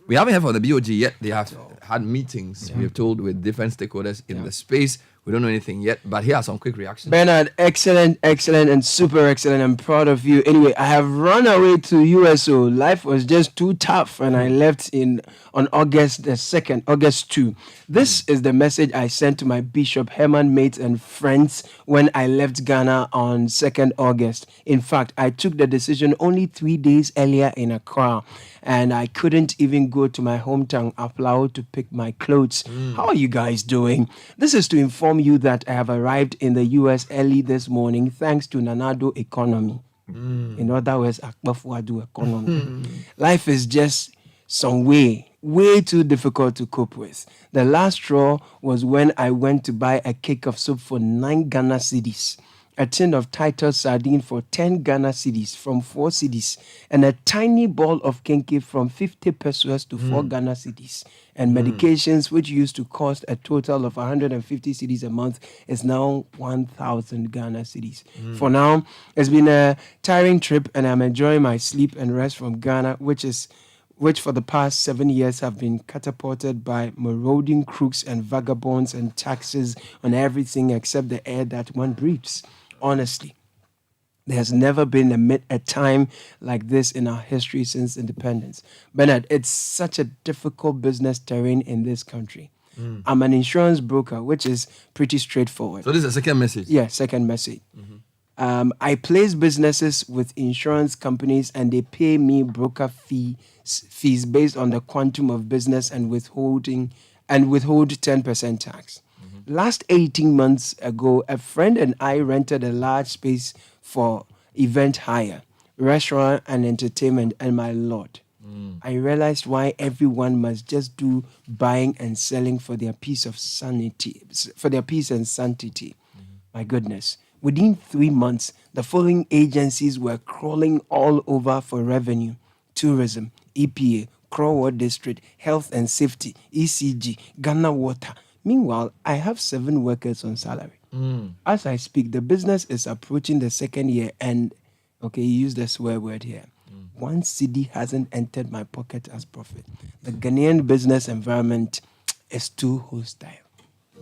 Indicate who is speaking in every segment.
Speaker 1: We haven't heard from the BOG yet. They have had meetings, we've told, with different stakeholders in the space. We don't know anything yet, but here are some quick reactions.
Speaker 2: Bernard, excellent, and super excellent. I'm proud of you. Anyway, I have run away to USO. Life was just too tough, and I left on August the 2nd, August 2. This is the message I sent to my Bishop, Herman, mates, and friends when I left Ghana on 2nd August. In fact, I took the decision only 3 days earlier in Accra, and I couldn't even go to my hometown, Avle, to pick my clothes. How are you guys doing? This is to inform you that I have arrived in the US early this morning thanks to Nanado economy. In other words, Akbafuadu economy. Life is just some way too difficult to cope with. The last straw was when I went to buy a cake of soup for 9 Ghana cedis, a tin of Titus sardine for 10 Ghana cedis from 4 cedis, and a tiny ball of kenke from 50 pesos to 4 Ghana cedis. And medications, which used to cost a total of 150 cedis a month, is now 1,000 Ghana cedis. For now, it's been a tiring trip, and I'm enjoying my sleep and rest from Ghana, which for the past 7 years have been catapulted by marauding crooks and vagabonds and taxes on everything except the air that one breathes. Honestly, there's never been a time like this in our history since independence. Bernard, it's such a difficult business terrain in this country. I'm an insurance broker, which is pretty straightforward.
Speaker 1: So this is the second message?
Speaker 2: Yeah, second message. I place businesses with insurance companies, and they pay me broker fees based on the quantum of business and withhold 10% tax. Last 18 months ago, a friend and I rented a large space for event hire, restaurant and entertainment, and my lord, I realized why everyone must just do buying and selling for their peace and sanity. My goodness. Within 3 months, the following agencies were crawling all over for revenue: tourism, EPA, Crowwood District, Health and Safety, ECG, Ghana Water. Meanwhile, I have 7 workers on salary. As I speak, the business is approaching the 2nd year, and, okay, you use the swear word here. 1 cedi hasn't entered my pocket as profit. The Ghanaian business environment is too hostile.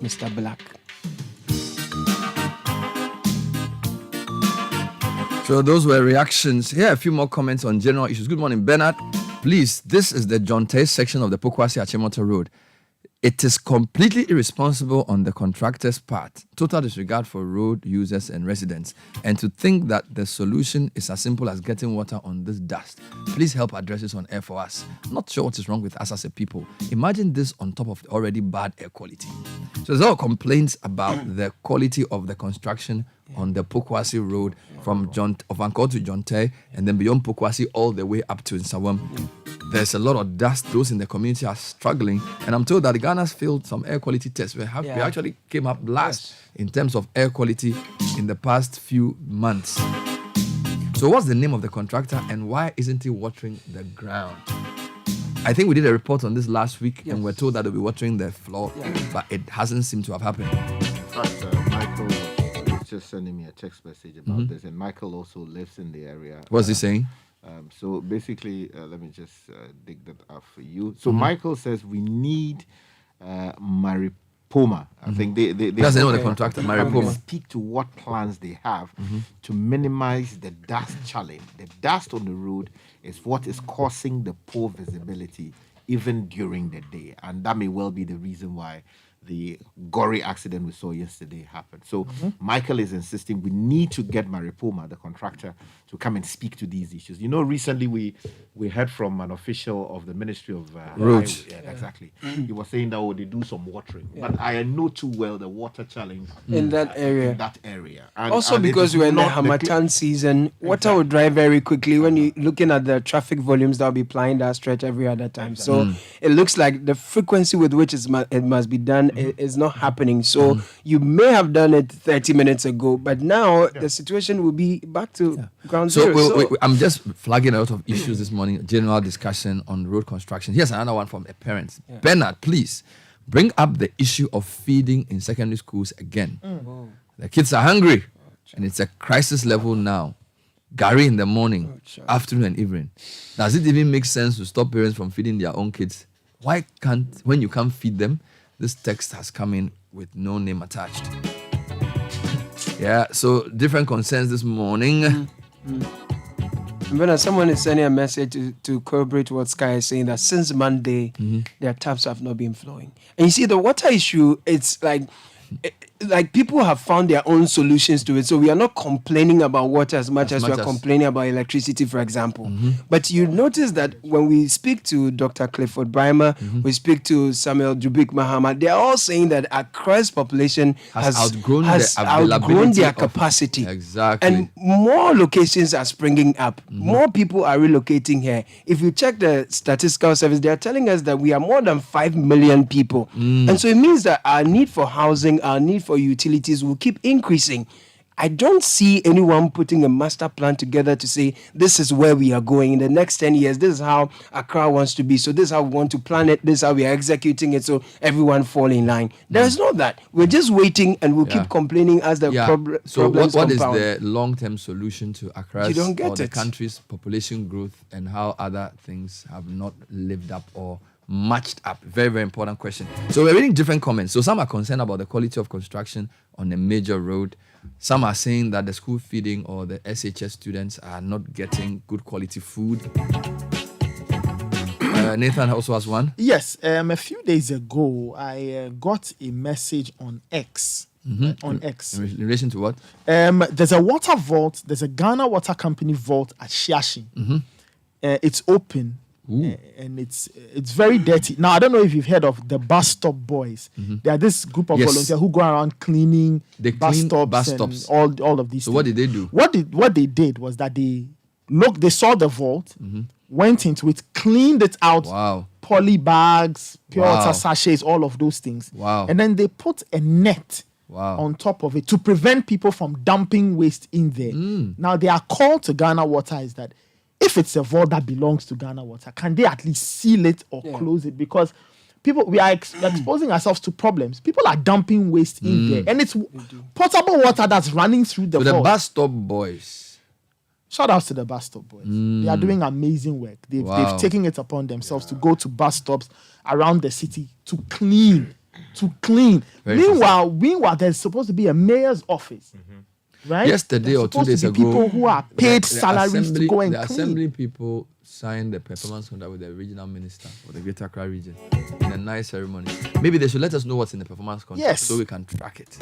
Speaker 2: Mr. Black.
Speaker 1: So those were reactions. Here are a few more comments on general issues. Good morning, Bernard. Please, this is the John Tay section of the Pokwasi Achimota Road. It is completely irresponsible on the contractor's part. Total disregard for road users and residents. And to think that the solution is as simple as getting water on this dust. Please help address this on air for us. Not sure what is wrong with us as a people. Imagine this on top of the already bad air quality. So there's all complaints about the quality of the construction on the Pokwasi Road from Ovankor to John Tay, and then beyond Pokwasi all the way up to Nsawam. There's a lot of dust. Those in the community are struggling. And I'm told that Ghana's failed some air quality tests. We actually came up last in terms of air quality in the past few months. So what's the name of the contractor, and why isn't he watering the ground? I think we did a report on this last week, and we're told that they'll be watering the floor, but it hasn't seemed to have happened.
Speaker 3: In fact, Michael was just sending me a text message about this, and Michael also lives in the area.
Speaker 1: What's he saying?
Speaker 3: So basically, let me just dig that up for you. So Michael says we need Maripoma. I think they
Speaker 1: That's the name of the contractor, Maripoma.
Speaker 3: Speak to what plans they have to minimize the dust challenge. The dust on the road is what is causing the poor visibility even during the day, and that may well be the reason why the gory accident we saw yesterday happened. So Michael is insisting we need to get Maripoma, the contractor, to come and speak to these issues. You know, recently we heard from an official of the Ministry of
Speaker 1: Roads.
Speaker 3: Exactly. He was saying that they do some watering. But I know too well the water challenge
Speaker 2: in that area.
Speaker 3: And,
Speaker 2: also, because we're in the Hamatan season, water will dry very quickly. When you're looking at the traffic volumes, that'll be plying that stretch every other time. So it looks like the frequency with which it must be done is not happening. So you may have done it 30 minutes ago, but now the situation will be back to ground zero.
Speaker 1: I'm just flagging a lot of issues this morning. General discussion on road construction. Here's another one from a parent. Bernard, please bring up the issue of feeding in secondary schools again. The kids are hungry, and it's a crisis level now. Gary in the morning,
Speaker 2: child.
Speaker 1: afternoon and evening. Does it even make sense to stop parents from feeding their own kids? Why can't, when you can't feed them, this text has come in with no name attached. Yeah, so different concerns this morning.
Speaker 2: When someone is sending a message to corroborate what Sky is saying, that since Monday, their taps have not been flowing. And you see, the water issue, it's like people have found their own solutions to it. So we are not complaining about water as much as we are complaining about electricity, for example. But you notice that when we speak to Dr. Clifford Brymer, we speak to Samuel Jubik Mahama, they are all saying that Accra's population has outgrown their capacity.
Speaker 1: Exactly.
Speaker 2: And more locations are springing up. More people are relocating here. If you check the statistical service, they are telling us that we are more than 5 million people. And so it means that our need for housing, our need for utilities will keep increasing. I don't see anyone putting a master plan together to say, this is where we are going in the next 10 years. This is how Accra wants to be. So this is how we want to plan it. This is how we are executing it. So everyone fall in line. There is not that. We're just waiting and we'll keep complaining as the problems
Speaker 1: what is
Speaker 2: compound.
Speaker 1: the long-term solution to Accra's the country's population growth and how other things have not lived up or matched up? Very, very important question. So we're reading different comments. So some are concerned about the quality of construction on a major road. Some are saying that the school feeding or the SHS students are not getting good quality food. Nathan also has one.
Speaker 4: Yes, a few days ago, I got a message on X. On X.
Speaker 1: In relation to what?
Speaker 4: There's a water vault. There's a Ghana Water Company vault at Shiashi. It's open. And it's very dirty. Now, I don't know if you've heard of the bus stop boys. They are this group of volunteers who go around cleaning bus stops and all of these
Speaker 1: so
Speaker 4: things.
Speaker 1: What did they do?
Speaker 4: What they did was that they saw the vault, went into it, cleaned it out.
Speaker 1: Wow.
Speaker 4: Poly bags, pure water sachets, all of those things.
Speaker 1: Wow.
Speaker 4: And then they put a net on top of it to prevent people from dumping waste in there. Now, their call to Ghana Water is that if it's a vault that belongs to Ghana Water, can they at least seal it or close it? Because we are exposing ourselves to problems. People are dumping waste in there. And it's potable water that's running through the vault.
Speaker 1: The bus stop boys.
Speaker 4: Shout out to the bus stop boys. They are doing amazing work. They've taken it upon themselves to go to bus stops around the city to clean. Meanwhile, there's supposed to be a mayor's office. Right?
Speaker 1: Yesterday or 2 days ago,
Speaker 4: people who are paid salaries to go and
Speaker 1: the
Speaker 4: clean.
Speaker 1: assembly people signed the performance contract with the regional minister for the Greater Accra region in a nice ceremony. Maybe they should let us know what's in the performance contract so we can track it.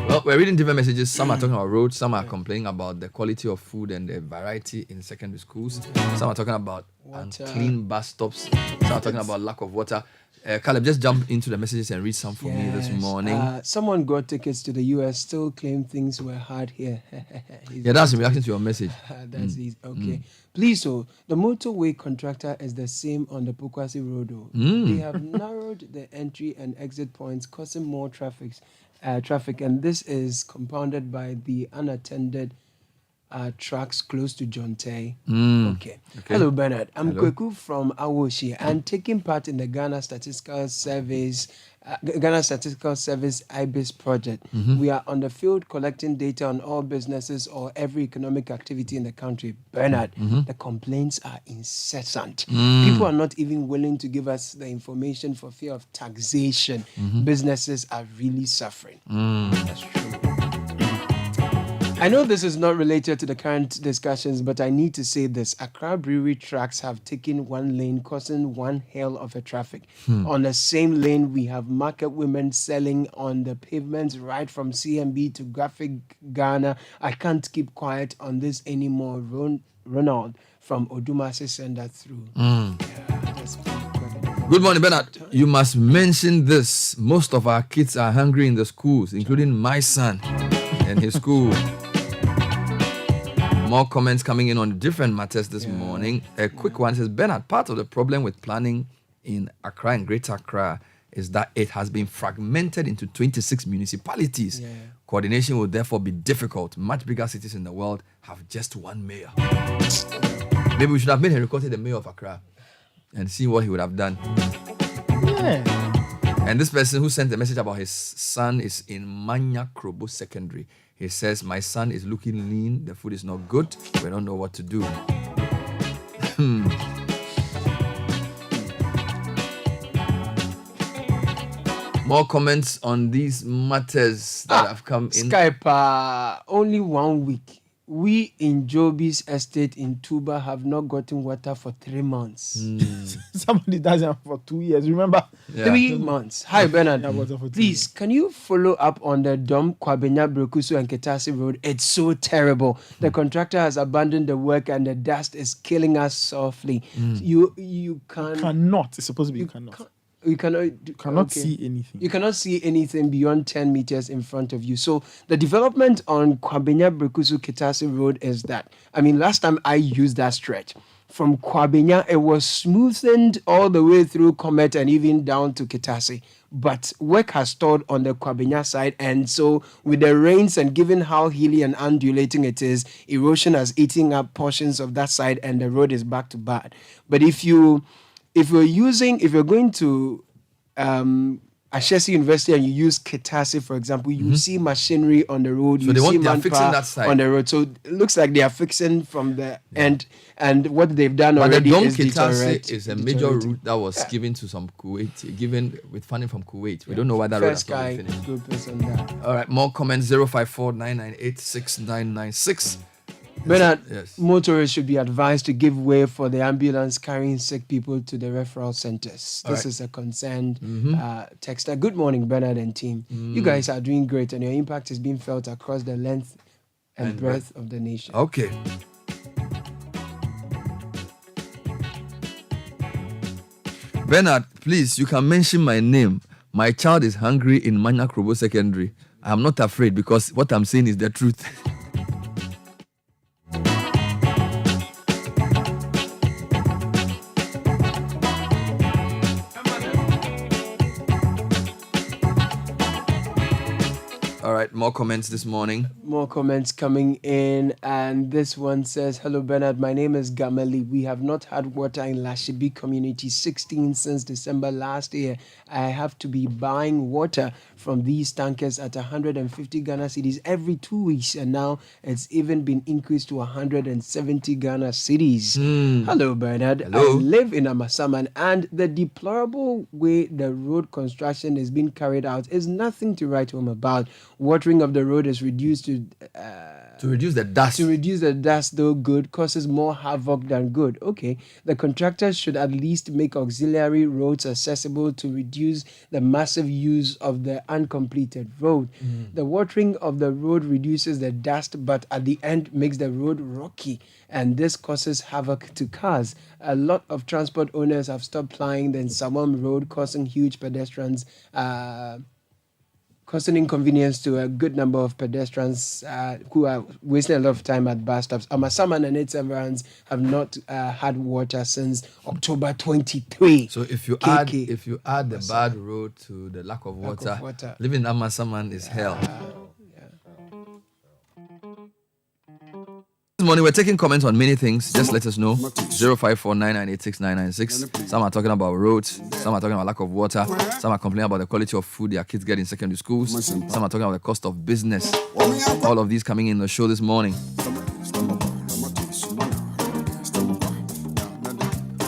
Speaker 1: Well, we're reading different messages. Some are talking about roads, some are complaining about the quality of food and the variety in secondary schools. Some are talking about unclean bus stops. Some are talking about lack of water. Caleb, just jump into the messages and read some for me this morning.
Speaker 2: Someone got tickets to the US, still claimed things were hard here.
Speaker 1: That's in reaction to your message.
Speaker 2: That's easy. Okay. Please, the motorway contractor is the same on the Pokwasi Road. They have narrowed the entry and exit points, causing more traffic, and this is compounded by the unattended tracks close to John Tay. Okay. Hello, Bernard. I'm Kweku from Awoshi and taking part in the Ghana Statistical Service IBIS project. We are on the field collecting data on all businesses or every economic activity in the country. Bernard, the complaints are incessant. People are not even willing to give us the information for fear of taxation. Businesses are really suffering. That's true. I know this is not related to the current discussions, but I need to say this. Accra Brewery trucks have taken one lane, causing one hell of a traffic. On the same lane, we have market women selling on the pavements right from CMB to Graphic Ghana. I can't keep quiet on this anymore. Ronald from Odumase send that through.
Speaker 1: Good morning, Bernard. You must mention this. Most of our kids are hungry in the schools, including my son and his school. More comments coming in on different matters this morning. A quick one says, Bernard, part of the problem with planning in Accra and Greater Accra is that it has been fragmented into 26 municipalities. Coordination will therefore be difficult. Much bigger cities in the world have just one mayor. Maybe we should have made him recorded the mayor of Accra and see what he would have done. And this person who sent a message about his son is in Manya Krobo Secondary. He says, my son is looking lean. The food is not good. We don't know what to do. More comments on these matters that have come in.
Speaker 2: Skype, only 1 week. We in Joby's estate in Tuba have not gotten water for 3 months.
Speaker 4: Somebody doesn't for 2 years. Remember?
Speaker 1: Yeah.
Speaker 2: 3 months. Hi, Bernard.
Speaker 4: Yeah, water for 2
Speaker 2: Please, can you follow up on the Dom Kwabenya Brekusu and Ketasi Road? It's so terrible. The contractor has abandoned the work and the dust is killing us softly. You
Speaker 4: Cannot. It's supposed to be you cannot.
Speaker 2: You cannot okay.
Speaker 4: See anything.
Speaker 2: You cannot see anything beyond 10 meters in front of you. So the development on Kwabenya Brekusu Ketasi Road is that. I mean, last time I used that stretch from Kwabenya, it was smoothened all the way through Comet and even down to Ketasi. But work has stalled on the Kwabenya side. And so with the rains and given how hilly and undulating it is, erosion has eaten up portions of that side and the road is back to bad. But if you're going to Ashesi University and you use Ketasi, for example, you see machinery on the road,
Speaker 1: So
Speaker 2: you see
Speaker 1: they are fixing
Speaker 2: manpower
Speaker 1: that side.
Speaker 2: on the road. So it looks like they are fixing from the end, and what they've done
Speaker 1: But the
Speaker 2: already
Speaker 1: Dom
Speaker 2: is
Speaker 1: Ketasi is a major
Speaker 2: deteriorating.
Speaker 1: route that was given to some Kuwait, given with funding from Kuwait. We don't know why that road has
Speaker 2: First
Speaker 1: not
Speaker 2: guy
Speaker 1: been finished.
Speaker 2: group is on that.
Speaker 1: All right, more comments 054-998-6996.
Speaker 2: Bernard,
Speaker 1: Yes.
Speaker 2: motorists should be advised to give way for the ambulance carrying sick people to the referral centers. This is a concerned texter. Good morning, Bernard and team. You guys are doing great, and your impact is being felt across the length and breadth of the nation.
Speaker 1: Okay. Bernard, please, you can mention my name. My child is hungry in Manya Krobo Secondary. I'm not afraid because what I'm saying is the truth. All right, more comments this morning.
Speaker 2: More comments coming in, and this one says, hello Bernard, my name is Gamali. We have not had water in Lashibi community 16 since December last year. I have to be buying water from these tankers at 150 Ghana cedis every 2 weeks, and now it's even been increased to 170 Ghana cedis. Hello Bernard.
Speaker 1: Hello.
Speaker 2: I live in Amasaman, and the deplorable way the road construction is being carried out is nothing to write home about. Watering of the road is reduced to
Speaker 1: reduce the dust.
Speaker 2: To reduce the dust, though good, causes more havoc than good. Okay, the contractors should at least make auxiliary roads accessible to reduce the massive use of the uncompleted road. The watering of the road reduces the dust, but at the end makes the road rocky, and this causes havoc to cars. A lot of transport owners have stopped plying the Nsawam road, causing huge pedestrians. Causing inconvenience to a good number of pedestrians who are wasting a lot of time at bus stops. Amasaman and its environs have not had water since October 23.
Speaker 1: So if you
Speaker 2: KK.
Speaker 1: add the bad road to the lack of water, living in Amasaman is hell. This morning we're taking comments on many things. Just let us know. 054-998-6996. Some are talking about roads. Some are talking about lack of water. Some are complaining about the quality of food their kids get in secondary schools. Some are talking about the cost of business. All of these coming in the show this morning.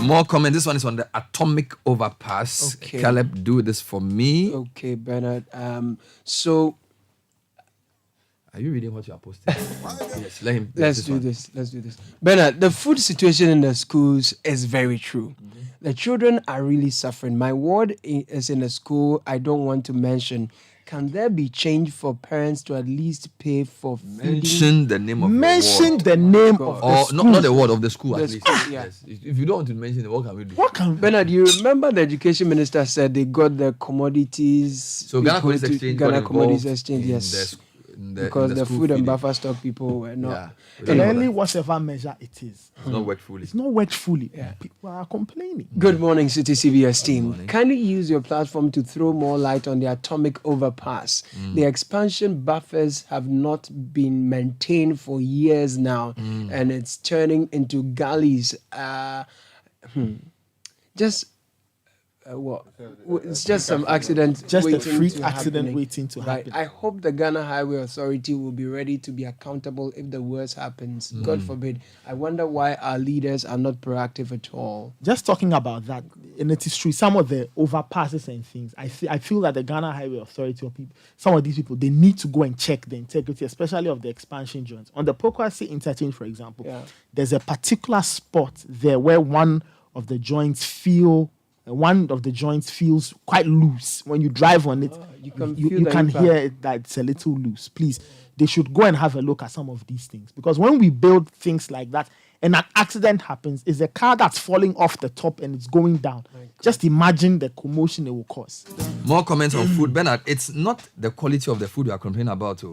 Speaker 1: More comment. This one is on the atomic overpass.
Speaker 2: Okay.
Speaker 1: Caleb, do this for me.
Speaker 2: Okay, Bernard. So
Speaker 1: Are you reading what you are posting? Yes, let him.
Speaker 2: Let's do this. Bernard, the food situation in the schools is very true. The children are really suffering. My ward is in a school I don't want to mention. Can there be change for parents to at least pay for feeding?
Speaker 1: Mention the name of
Speaker 4: Mention
Speaker 1: the ward.
Speaker 4: the name of the
Speaker 1: Or
Speaker 4: school.
Speaker 1: not the word of the school,
Speaker 2: The
Speaker 1: at least.
Speaker 2: school, yeah.
Speaker 1: Yes. If you don't want to mention it, what can we do?
Speaker 4: What can
Speaker 2: Bernard, you remember the education minister said they got the commodities.
Speaker 1: So Ghana Commodities Exchange
Speaker 2: Ghana
Speaker 1: got
Speaker 2: Commodities
Speaker 1: involved
Speaker 2: Exchange,
Speaker 1: in
Speaker 2: yes.
Speaker 1: in
Speaker 2: Because the
Speaker 1: school
Speaker 2: food and
Speaker 1: feeding.
Speaker 2: buffer stock people were not.
Speaker 1: Yeah. We don't know
Speaker 4: clearly
Speaker 1: that.
Speaker 4: whatever measure it is?
Speaker 1: It's not worked fully.
Speaker 4: It's not worked fully.
Speaker 2: Yeah.
Speaker 4: People are complaining.
Speaker 2: Good morning, Citi CBS team. Kindly use your platform to throw more light on the atomic overpass. The expansion buffers have not been maintained for years now, and it's turning into gullies. Just What? It's just some accident.
Speaker 4: Just a
Speaker 2: waiting
Speaker 4: freak
Speaker 2: to
Speaker 4: accident
Speaker 2: happening.
Speaker 4: waiting to
Speaker 2: Right.
Speaker 4: happen.
Speaker 2: I hope the Ghana Highway Authority will be ready to be accountable if the worst happens. God forbid. I wonder why our leaders are not proactive at all.
Speaker 4: Just talking about that, and it is true. Some of the overpasses and things, I feel that the Ghana Highway Authority or people, some of these people, they need to go and check the integrity, especially of the expansion joints. On the Pokwasi interchange, for example, there's a particular spot there where one of the joints feels quite loose. When you drive on it,
Speaker 2: you can
Speaker 4: you
Speaker 2: feel the
Speaker 4: can
Speaker 2: impact.
Speaker 4: hear it, that it's a little loose. Please, they should go and have a look at some of these things, because when we build things like that and an accident happens, it's a car that's falling off the top and it's going down. Just imagine the commotion it will cause.
Speaker 1: More comments on food. Bernard, it's not the quality of the food we are complaining about.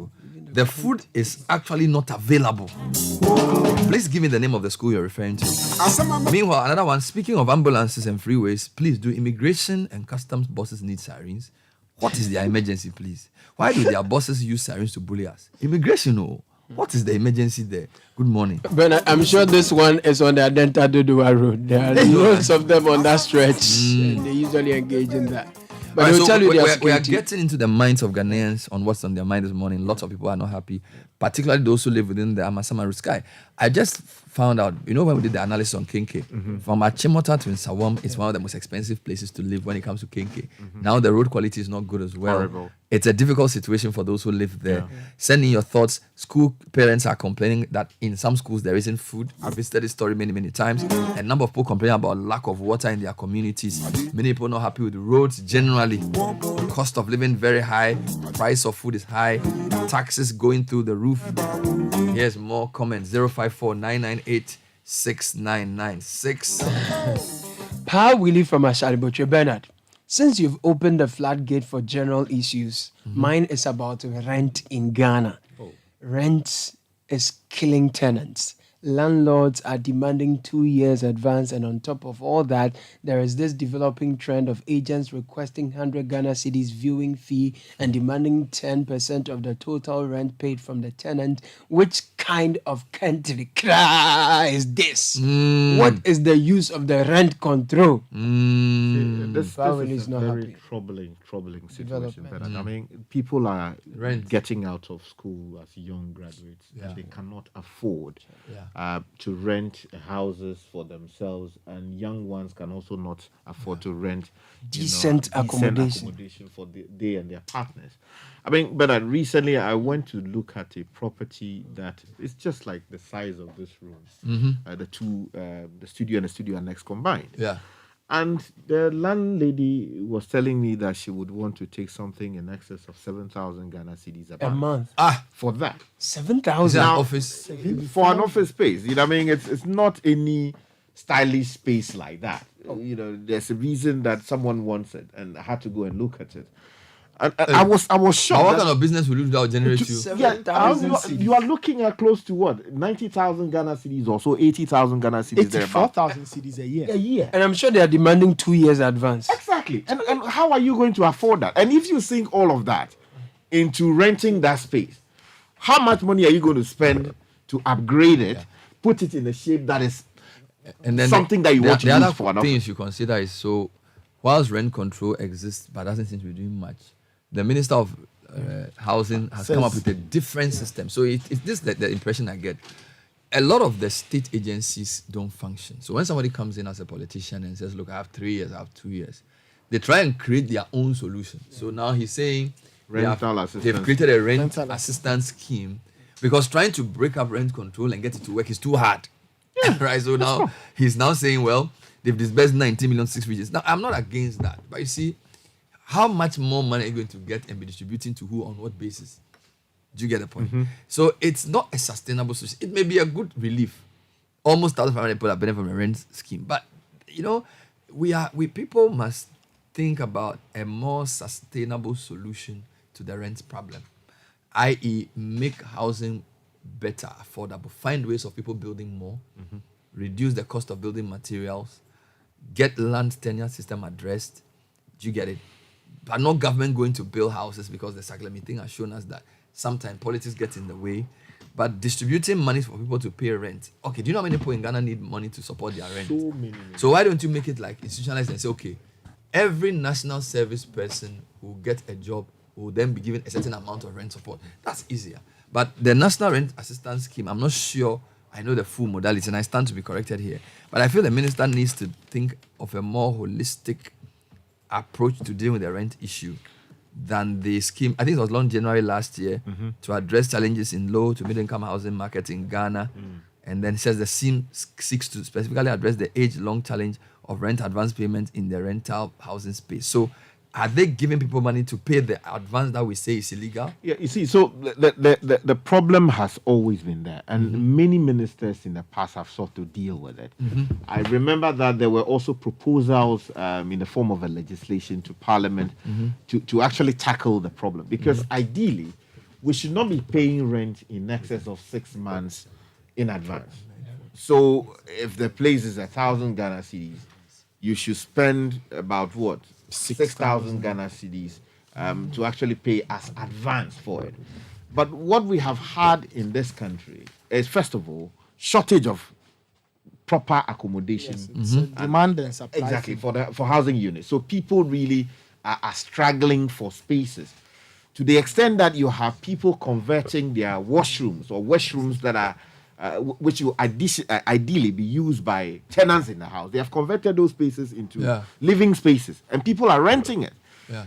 Speaker 1: The food is actually not available. Please give me the name of the school you're referring to. Meanwhile, another one, speaking of ambulances and freeways, please, do immigration and customs bosses need sirens? What is their emergency, please? Why do their bosses use sirens to bully us? Immigration, no. What is the emergency there? Good morning.
Speaker 2: But I'm sure this one is on the Adenta Dodua Road. There are loads of them on that stretch. And they usually engage in that. But
Speaker 1: Right,
Speaker 2: they'll
Speaker 1: so
Speaker 2: tell you
Speaker 1: we
Speaker 2: their
Speaker 1: are
Speaker 2: security.
Speaker 1: getting into the minds of Ghanaians on what's on their mind this morning. Lots of people are not happy, particularly those who live within the Amasama Sky. I just found out, when we did the analysis on Kinke, from Achimota to Nsawam, it's one of the most expensive places to live when it comes to Kinke. Now the road quality is not good as well.
Speaker 3: Horrible.
Speaker 1: It's a difficult situation for those who live there. Send in your thoughts. School parents are complaining that in some schools there isn't food. I've visited this story many, many times. A number of people complaining about lack of water in their communities. Many people not happy with the roads generally. Cost of living very high. Price of food is high. Taxes going through the roof. Here's more comments. 054-998-6996.
Speaker 2: Pa Willie from Ashariboche. Bernard, since you've opened the floodgate for general issues, mine is about rent in Ghana. Rent is killing tenants. Landlords are demanding 2 years advance, and on top of all that, there is this developing trend of agents requesting 100 Ghana cedis viewing fee and demanding 10% of the total rent paid from the tenant. Which kind of country is this? What is the use of the rent control?
Speaker 3: This
Speaker 2: Family
Speaker 3: is
Speaker 2: is
Speaker 3: a
Speaker 2: not
Speaker 3: very
Speaker 2: happy.
Speaker 3: troubling situation.
Speaker 2: Development.
Speaker 3: Bernard. I mean, people are
Speaker 1: Rent.
Speaker 3: getting out of school as young graduates. And they cannot afford to rent houses for themselves, and young ones can also not afford to rent
Speaker 2: Decent accommodation
Speaker 3: for they and their partners. I mean, but recently I went to look at a property that is just like the size of this room. The two, the studio and the studio annex combined.
Speaker 1: Yeah.
Speaker 3: And the landlady was telling me that she would want to take something in excess of 7,000 Ghana cedis
Speaker 2: A month.
Speaker 3: for that.
Speaker 1: Is
Speaker 2: 7,000.
Speaker 1: that
Speaker 3: Now-
Speaker 1: office?
Speaker 3: For an office space. You know what I mean? It's not any stylish space like that. There's a reason that someone wants it, and I had to go and look at it. And I was
Speaker 1: But
Speaker 3: shocked.
Speaker 1: what kind of business will you do that will generate you?
Speaker 2: 7,000 cedis.
Speaker 3: You are looking at close to what? 90,000 Ghana cedis or so, 80,000 Ghana cedis thereabout.
Speaker 4: 84,000 cedis a year.
Speaker 3: A year.
Speaker 2: And I'm sure they are demanding 2 years advance.
Speaker 3: Exactly. And how are you going to afford that? And if you sink all of that into renting that space, how much money are you going to spend to upgrade it, put it in a shape that is
Speaker 1: And then
Speaker 3: something that you want to
Speaker 1: the
Speaker 3: use
Speaker 1: other
Speaker 3: for an
Speaker 1: thing you
Speaker 3: office?
Speaker 1: should consider is, so whilst rent control exists but doesn't seem to be doing much, the Minister of Housing has come up with a different system. So this is the impression I get. A lot of the state agencies don't function. So when somebody comes in as a politician and says, look, I have 3 years, I have 2 years, they try and create their own solution. So now he's saying
Speaker 3: Rental
Speaker 1: they've
Speaker 3: assistance.
Speaker 1: created a rent
Speaker 4: Rental
Speaker 1: assistance scheme, because trying to break up rent control and get it to work is too hard. Right? So now he's now saying, well, they've disbursed 90 million 6 regions. Now, I'm not against that. But you see, how much more money are you going to get and be distributing to who on what basis? Do you get the point? So it's not a sustainable solution. It may be a good relief. Almost 1,500 people are benefiting from a rent scheme. But, we people must think about a more sustainable solution to the rent problem, i.e., make housing better, affordable, find ways of people building more, reduce the cost of building materials, get land tenure system addressed. Do you get it? But not government going to build houses, because the Saglemi thing has shown us that sometimes politics get in the way. But distributing money for people to pay rent. Okay, do you know how many people in Ghana need money to support their rent?
Speaker 3: So many.
Speaker 1: So why don't you make it like institutionalized and say, okay, every national service person who gets a job will then be given a certain amount of rent support. That's easier. But the National Rent Assistance Scheme, I'm not sure I know the full modality, and I stand to be corrected here. But I feel the minister needs to think of a more holistic approach to dealing with the rent issue than the scheme. I think it was launched January last year to address challenges in low to middle income housing market in Ghana. And then it says the scheme seeks to specifically address the age-long challenge of rent advance payment in the rental housing space. So are they giving people money to pay the advance that we say is illegal?
Speaker 3: Yeah, you see, so the problem has always been there, and many ministers in the past have sought to deal with it. I remember that there were also proposals in the form of a legislation to Parliament to actually tackle the problem, because ideally, we should not be paying rent in excess of 6 months in advance. So if the place is 1,000 Ghana cedis, you should spend about what? 6,000 Ghana cedis to actually pay as advance for it. But what we have had in this country is, first of all, shortage of proper accommodation.
Speaker 4: Yes, it's a demand and supply.
Speaker 3: Exactly, for housing units. So people really are struggling for spaces, to the extent that you have people converting their washrooms or washrooms that are which will ideally be used by tenants in the house. They have converted those spaces into living spaces, and people are renting it.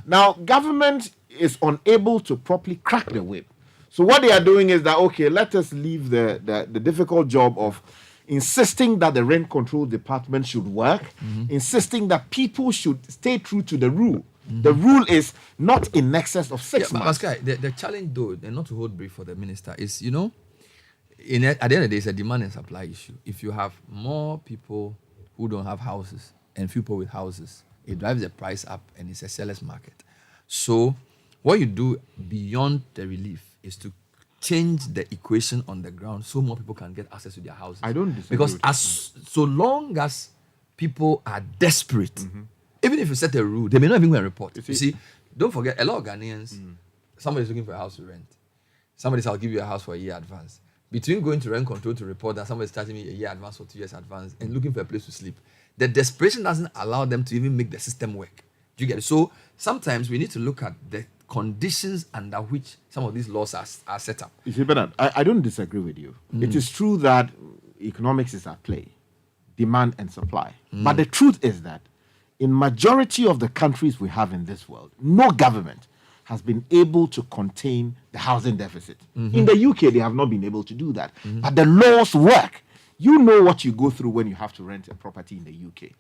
Speaker 3: Now, government is unable to properly crack the whip. So what they are doing is that, okay, let us leave the difficult job of insisting that the rent control department should work, insisting that people should stay true to the rule. The rule is not in excess of 6 months.
Speaker 1: But Pascal, the challenge, though, and not to hold brief for the minister, is, you know, at the end of the day, it's a demand and supply issue. If you have more people who don't have houses and few people with houses, it drives the price up, and it's a seller's market. So what you do beyond the relief is to change the equation on the ground so more people can get access to their houses.
Speaker 3: I don't disagree.
Speaker 1: Because so long as people are desperate, even if you set a rule, they may not even go and report. You see, don't forget, a lot of Ghanaians, somebody's looking for a house to rent. Somebody says, I'll give you a house for a year advance. Between going to rent control to report that somebody's charging me a year advance or 2 years advance and looking for a place to sleep, the desperation doesn't allow them to even make the system work. Do you get it? So sometimes we need to look at the conditions under which some of these laws are set up.
Speaker 3: You see, Bernard, I don't disagree with you. It is true that economics is at play, demand and supply. But the truth is that in majority of the countries we have in this world, no government has been able to contain the housing deficit. In the UK, they have not been able to do that. But the laws work. You know what you go through when you have to rent a property in the UK.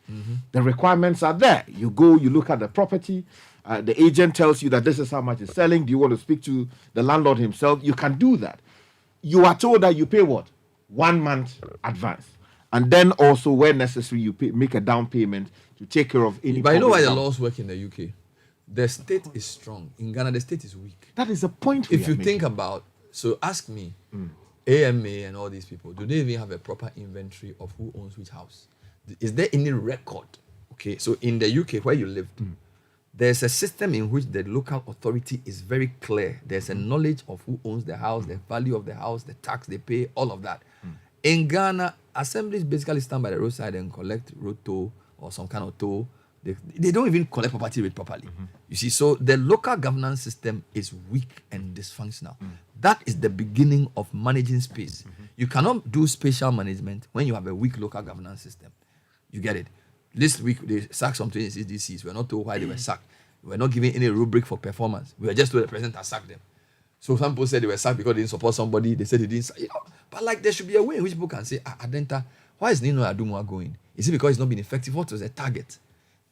Speaker 3: The requirements are there. You go, you look at the property. The agent tells you that this is how much it's selling. Do you want to speak to the landlord himself? You can do that. You are told that you pay what? 1 month advance. And then also, where necessary, you make a down payment to take care of any.
Speaker 1: But you know why the laws work in the UK? The state is strong. In Ghana, the state is weak.
Speaker 3: That is the point.
Speaker 1: If you think about, so ask me, AMA and all these people, do they even have a proper inventory of who owns which house? Is there any record? Okay, so in the UK where you lived, there's a system in which the local authority is very clear. There's a knowledge of who owns the house, the value of the house, the tax they pay, all of that. In Ghana, assemblies basically stand by the roadside and collect road toll or some kind of toll. They don't even collect property rate properly. You see, so the local governance system is weak and dysfunctional. That is the beginning of managing space. You cannot do spatial management when you have a weak local governance system. You get it? This week, they sacked some 26 DCs. We're not told why they were sacked. We're not giving any rubric for performance. We were just told the president has sacked them. So some people said they were sacked because they didn't support somebody. They said they didn't. You know, but like there should be a way in which people can say, Adenta, why is Nino Adumwa going? Is it because it's not been effective? What was the target?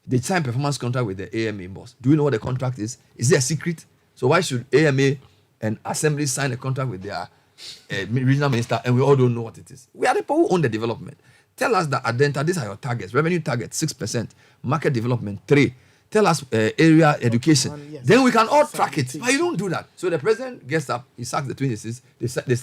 Speaker 1: They signed performance contract with the AMA boss. Do you know what the contract is? Is it a secret? So why should AMA and Assembly sign a contract with their regional minister and we all don't know what it is? We are the people who own the development. Tell us that Adenta, these are your targets. Revenue target, 6%. Market development, 3%. Tell us area education.
Speaker 4: Yes.
Speaker 1: Then we can all track it. But you don't do that. So the president gets up, he sacks the 26.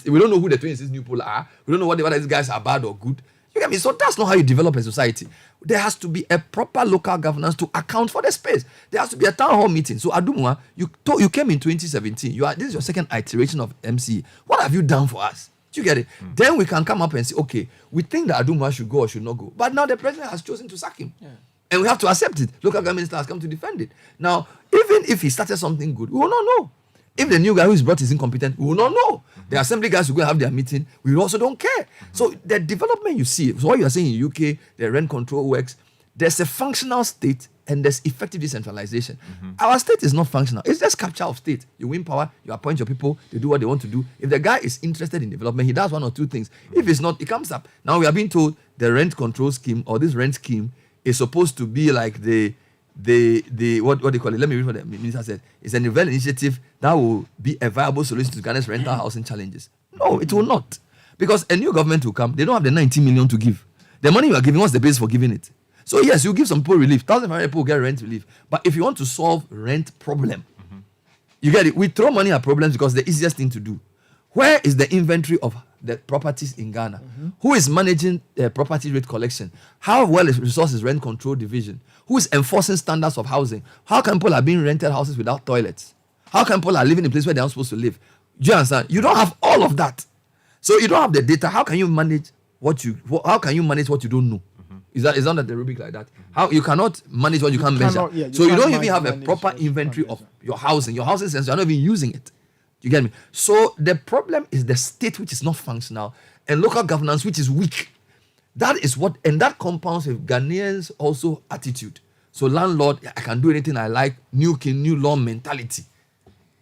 Speaker 1: We don't know who the 26 new people are. We don't know whether these guys are bad or good. You get me? So that's not how you develop a society. There has to be a proper local governance to account for the space. There has to be a town hall meeting. So Adumwa, you came in 2017. This is your second iteration of MC. What have you done for us? Do you get it? Then we can come up and say, okay, we think that Adumwa should go or should not go. But now the president has chosen to sack him. And we have to accept it. Local government minister has come to defend it. Now, even if he started something good, we will not know. If the new guy who is brought is incompetent, we will not know. The assembly guys who go have their meeting, we also don't care. So the development you see, so what you are saying in UK, the rent control works, there's a functional state and there's effective decentralization. Our state is not functional. It's just capture of state. You win power, you appoint your people, they do what they want to do. If the guy is interested in development, he does one or two things. If it's not, it comes up. Now we are being told the rent control scheme or this rent scheme is supposed to be like the what they call it. Let me read what the minister said. It's an event initiative that will be a viable solution to Ghana's rental housing challenges. No, it will not. Because a new government will come, they don't have the 90 million to give. The money you are giving, what's the basis for giving it? So yes, you give some people relief. 1,500 people get rent relief. But if you want to solve rent problem, you get it. We throw money at problems because the easiest thing to do. Where is the inventory of the properties in Ghana? Who is managing property rate collection? How well is resources rent control division? Who is enforcing standards of housing? How come people are being rented houses without toilets? How come people are living in a place where they're not supposed to live? Do you understand? You don't have all of that. So you don't have the data. How can you manage what you don't know? Is that the rubric like that? How you cannot manage what you can't measure. So you don't even have a proper inventory of your housing. Your housing sense, you're not even using it. You get me? So the problem is the state which is not functional and local governance which is weak. That is what, and that compounds with Ghanaians also attitude. So landlord, I can do anything I like, new king, new law mentality.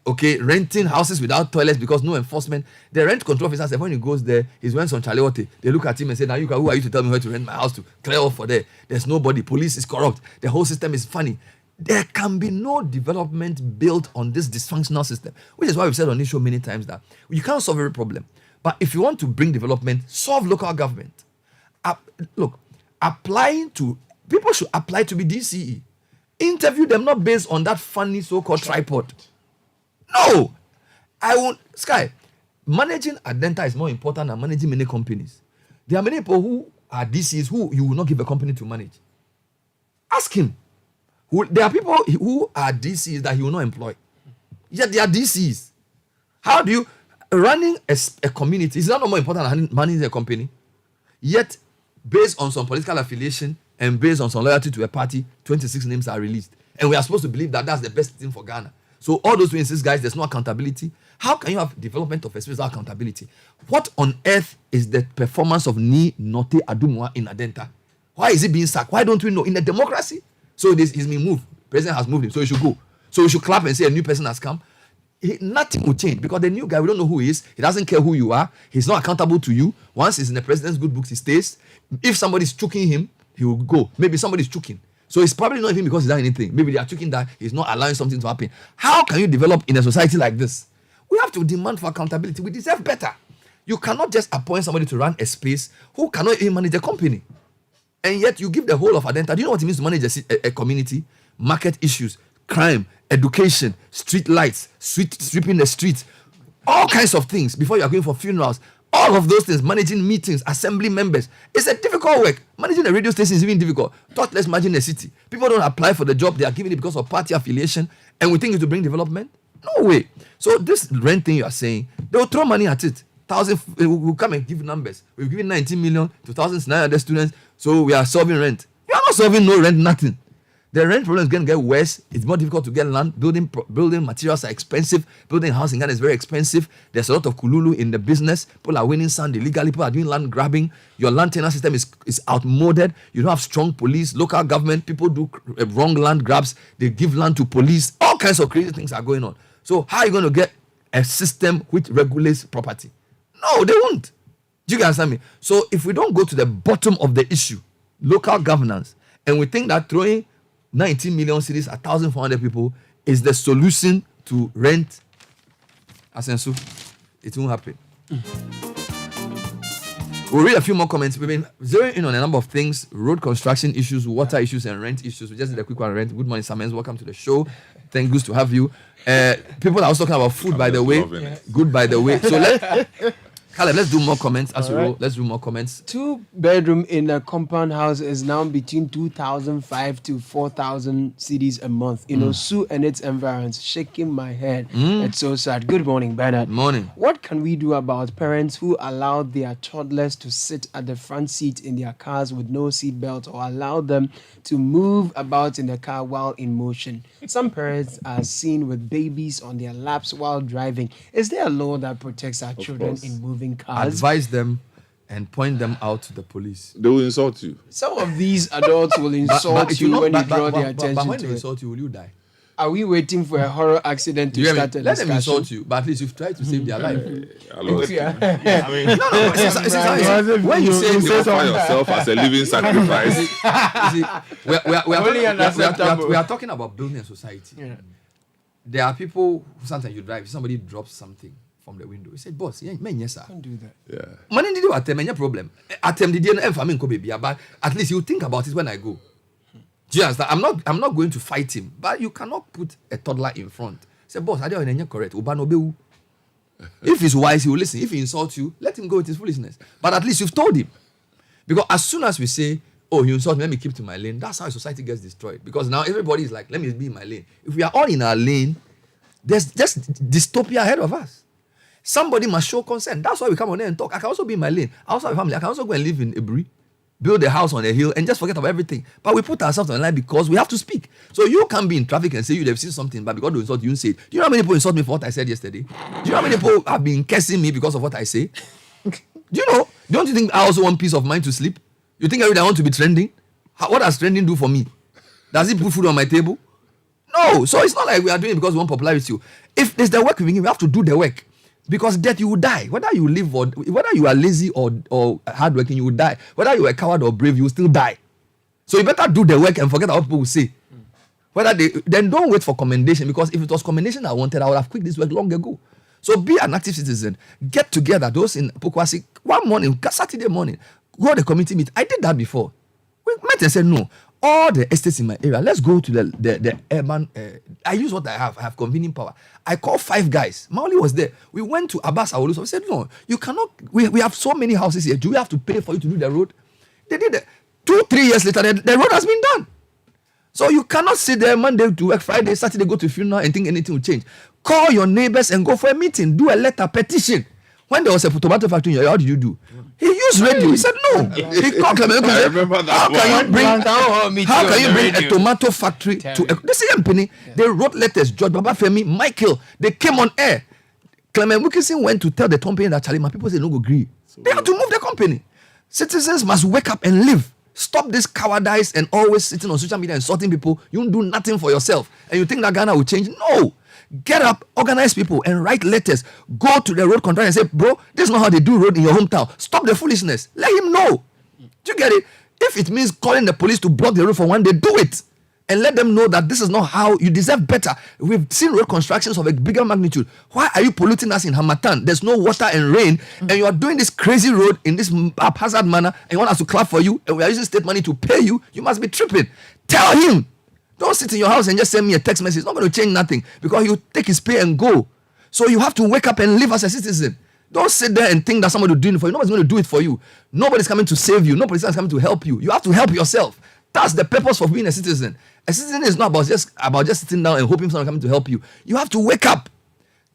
Speaker 1: Okay, renting houses without toilets because no enforcement. The rent control officer said when he goes there, he's wearing some chalewote. They look at him and say, now who are you to tell me where to rent my house to? Clear off for there. There's nobody. Police is corrupt. The whole system is funny. There can be no development built on this dysfunctional system, which is why we've said on this show many times that you can't solve every problem. But if you want to bring development, solve local government. Look, people should apply to be DCE. Interview them not based on that funny so-called tripod. No, I won't. Sky, managing Adenta is more important than managing many companies. There are many people who are DCs who you will not give a company to manage. Ask him. There are people who are DCs that he will not employ. Yet they are DCs. How do you running a community is not more important than managing a company? Yet, based on some political affiliation and based on some loyalty to a party, 26 names are released. And we are supposed to believe that that's the best thing for Ghana. So all those 26 guys, there's no accountability. How can you have development of a space without accountability? What on earth is the performance of Ni Note Adumwa in Adenta? Why is he being sacked? Why don't we know? In a democracy, so this is being moved. President has moved him, so he should go. So we should clap and say a new person has come. Nothing will change because the new guy, we don't know who he is. He doesn't care who you are. He's not accountable to you. Once he's in the president's good books, he stays. If somebody's choking him, he will go. Maybe somebody's choking. So it's probably not even because he's done anything. Maybe they are choking that he's not allowing something to happen. How can you develop in a society like this? We have to demand for accountability. We deserve better. You cannot just appoint somebody to run a space who cannot even manage a company. And yet you give the whole of Adenta. Do you know what it means to manage a community? Market issues, crime, education, street lights, sweeping the streets, all kinds of things before you are going for funerals. All of those things, managing meetings, assembly members. It's a difficult work. Managing a radio station is even difficult. Talk less managing a city. People don't apply for the job. They are giving it because of party affiliation. And we think it will bring development? No way. So this rent thing you are saying, they will throw money at it. We'll come and give numbers. We've given 19 million to 1,900 students. So we are solving rent. You are not solving no rent, nothing. The rent problem is going to get worse. It's more difficult to get land. Building materials are expensive. Building housing in Ghana is very expensive. There's a lot of kululu in the business. People are winning sand illegally. People are doing land grabbing. Your land tenure system is outmoded. You don't have strong police, local government. People do wrong land grabs. They give land to police. All kinds of crazy things are going on. So how are you going to get a system which regulates property? No, they won't. Do you understand me? So if we don't go to the bottom of the issue, local governance, and we think that throwing 19 million cities at 1,400 people is the solution to rent, Asensu, it won't happen. We'll read a few more comments. We've been zeroing in on a number of things: road construction issues, water issues, and rent issues. We just did a quick one on rent. Good morning, Samens. Welcome to the show. Thank good to have you. People are also talking about food, by the way. Good, by the way. So Caleb, let's do more comments as we
Speaker 2: All
Speaker 1: roll.
Speaker 2: right.
Speaker 1: Let's do more comments.
Speaker 2: 2-bedroom in a compound house is now between 2,005 to 4,000 cedis a month. Sue and its environs, shaking my head. It's so sad. Good morning, Bernard.
Speaker 1: Morning.
Speaker 2: What can we do about parents who allow their toddlers to sit at the front seat in their cars with no seatbelt, or allow them to move about in the car while in motion? Some parents are seen with babies on their laps while driving. Is there a law that protects our children
Speaker 5: course.
Speaker 2: in moving cars?
Speaker 1: Advise them and point them out to the police.
Speaker 5: They will insult you.
Speaker 2: Some of these adults will insult you when you draw their
Speaker 1: but
Speaker 2: attention
Speaker 1: when
Speaker 2: to
Speaker 1: they
Speaker 2: it.
Speaker 1: insult you, will you die?
Speaker 2: Are we waiting for a horror accident to
Speaker 1: You hear me?
Speaker 2: start a
Speaker 1: Let them
Speaker 2: discussion?
Speaker 1: insult you, but at least you've tried to save their life.
Speaker 5: Hello.
Speaker 2: Yeah.
Speaker 3: I mean,
Speaker 1: No, when you say
Speaker 5: You offer yourself as a living sacrifice.
Speaker 1: you see,
Speaker 2: Only unacceptable.
Speaker 1: we are talking about building a society.
Speaker 2: Yeah.
Speaker 1: There are people who sometimes you drive, somebody drops something from the window. You say, boss, yes, sir.
Speaker 2: Don't do that.
Speaker 5: Yeah.
Speaker 1: Money did you attempt any problem? Attempt did you baby, but at least you think about it when I go. Do you understand? I'm not going to fight him, but you cannot put a toddler in front. Say, boss, I don't correct. If he's wise, he will listen. If he insults you, let him go with his foolishness. But at least you've told him. Because as soon as we say, oh, you insult me, let me keep to my lane, that's how society gets destroyed. Because now everybody is like, let me be in my lane. If we are all in our lane, there's just dystopia ahead of us. Somebody must show consent. That's why we come on there and talk. I can also be in my lane. I also have a family. I can also go and live in Ibri, build a house on a hill, and just forget about everything. But we put ourselves on the line because we have to speak. So you can be in traffic and say you've seen something, but because they insult you, you say it. Do you know how many people insult me for what I said yesterday? Do you know how many people have been cursing me because of what I say? Do you know? Don't you think I also want peace of mind to sleep? You think every day I want to be trending? What does trending do for me? Does it put food on my table? No. So it's not like we are doing it because we want popularity. If there's the work we have to do the work. Because death, you will die. Whether you live or whether you are lazy or hardworking, you will die. Whether you are a coward or brave, you will still die. So you better do the work and forget what people will say. Then don't wait for commendation, because if it was commendation I wanted, I would have quit this work long ago. So be an active citizen. Get together. Those in Pokwasi, one morning, Saturday morning, go to the community meet. I did that before. We met and said, no, all the estates in my area, let's go to the urban. I use what I have. I have convening power. I called 5 guys. Maoli was there. We went to Abbas Awolu. So we said, no, you cannot. We have so many houses here. Do we have to pay for you to do the road? They did it. 2-3 years later, the road has been done. So you cannot sit there Monday to work, Friday, Saturday, go to funeral and think anything will change. Call your neighbors and go for a meeting. Do a letter petition. When there was a tomato factory in your area, how did you do? He used radio. He said no. He called Clement.
Speaker 5: I remember that.
Speaker 2: How
Speaker 1: can you bring a tomato factory to the same company? They wrote letters. George Babafemi, Michael, they came on air. Clement Wilkinson went to tell the company that Charlie, my people say no go agree. They have to move the company. Citizens must wake up and live. Stop this cowardice and always sitting on social media and insulting people. You don't do nothing for yourself. And you think that Ghana will change? No. Get up, organize people, and write letters. Go to the road contractor and say, bro, this is not how they do road in your hometown. Stop the foolishness. Let him know. Do you get it? If it means calling the police to block the road for one day, do it. And let them know that this is not how you deserve better. We've seen road constructions of a bigger magnitude. Why are you polluting us in Hamatan? There's no water and rain, and you are doing this crazy road in this haphazard manner, and you want us to clap for you, and we are using state money to pay you. You must be tripping. Tell him. Don't sit in your house and just send me a text message. It's not going to change nothing, because you take his pay and go. So you have to wake up and live as a citizen. Don't sit there and think that somebody will do it for you. Nobody's going to do it for you. Nobody's coming to save you. Nobody's coming to help you. You have to help yourself. That's the purpose of being a citizen. A citizen is not about just sitting down and hoping someone coming to help you. You have to wake up,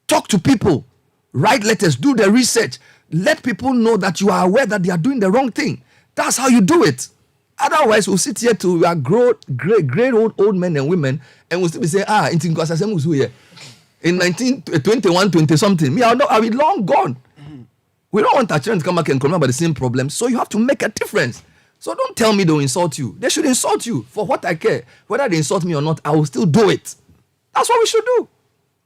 Speaker 1: talk to people, write letters, do the research, let people know that you are aware that they are doing the wrong thing. That's how you do it. Otherwise, we'll sit here till we are great old men and women, and we'll still be saying, in 1921, 20 something, me, I'll be long gone. We don't want our children to come back and complain about the same problem. So you have to make a difference. So don't tell me they'll insult you. They should insult you for what I care. Whether they insult me or not, I will still do it. That's what we should do.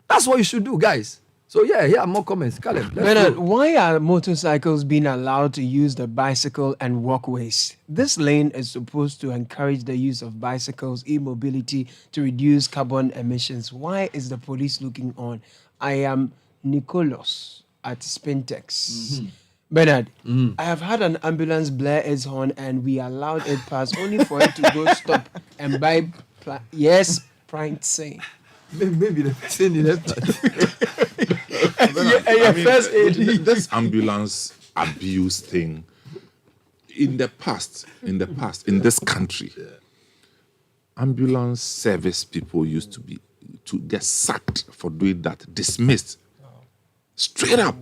Speaker 1: That's what you should do, guys. So yeah, here are more comments. Caleb,
Speaker 2: Bernard, why are motorcycles being allowed to use the bicycle and walkways? This lane is supposed to encourage the use of bicycles, e-mobility to reduce carbon emissions. Why is the police looking on? I am Nicholas at Spintex. Mm-hmm. Bernard, I have had an ambulance blare its horn and we allowed it pass only for it to go stop and buy print saying.
Speaker 1: Maybe the person in that.
Speaker 2: first aid.
Speaker 5: This ambulance abuse thing, in the past, in this country, ambulance service people used to get sacked for doing that, dismissed. Straight up.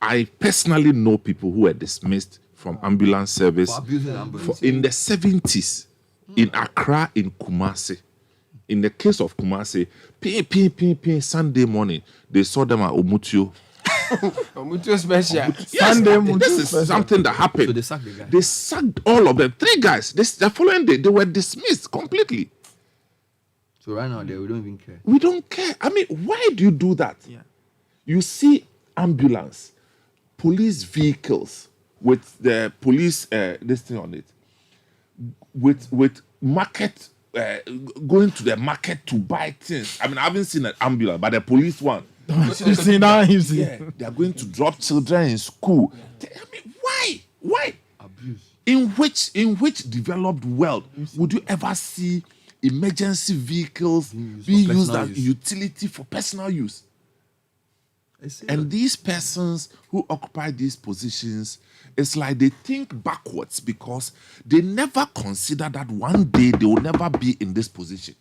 Speaker 5: I personally know people who were dismissed from ambulance service
Speaker 1: For abusing ambulance.
Speaker 5: in the 70s in Accra, in Kumasi. In the case of Kumasi, Sunday morning, they saw them at Omutio.
Speaker 2: Mutual special.
Speaker 5: Yes,
Speaker 4: Sunday
Speaker 5: this is
Speaker 4: Mutu.
Speaker 5: something that happened.
Speaker 1: So they sacked the guy.
Speaker 5: They sacked all of them. 3 guys. The following day, they were dismissed completely.
Speaker 1: So right now, we don't even care.
Speaker 5: We don't care. I mean, why do you do that?
Speaker 4: Yeah.
Speaker 5: You see ambulance, police vehicles with the police this thing on it, with market going to the market to buy things. I mean, I haven't seen an ambulance, but the police one.
Speaker 4: You see now, you see.
Speaker 5: Yeah, they are going to drop children in school. I mean, why? Why?
Speaker 1: Abuse.
Speaker 5: In which developed world would you ever see emergency vehicles being
Speaker 1: for
Speaker 5: used
Speaker 1: personal
Speaker 5: as
Speaker 1: use.
Speaker 5: utility for personal use?
Speaker 1: I see.
Speaker 5: And these persons who occupy these positions, it's like they think backwards because they never consider that one day they will never be in this position.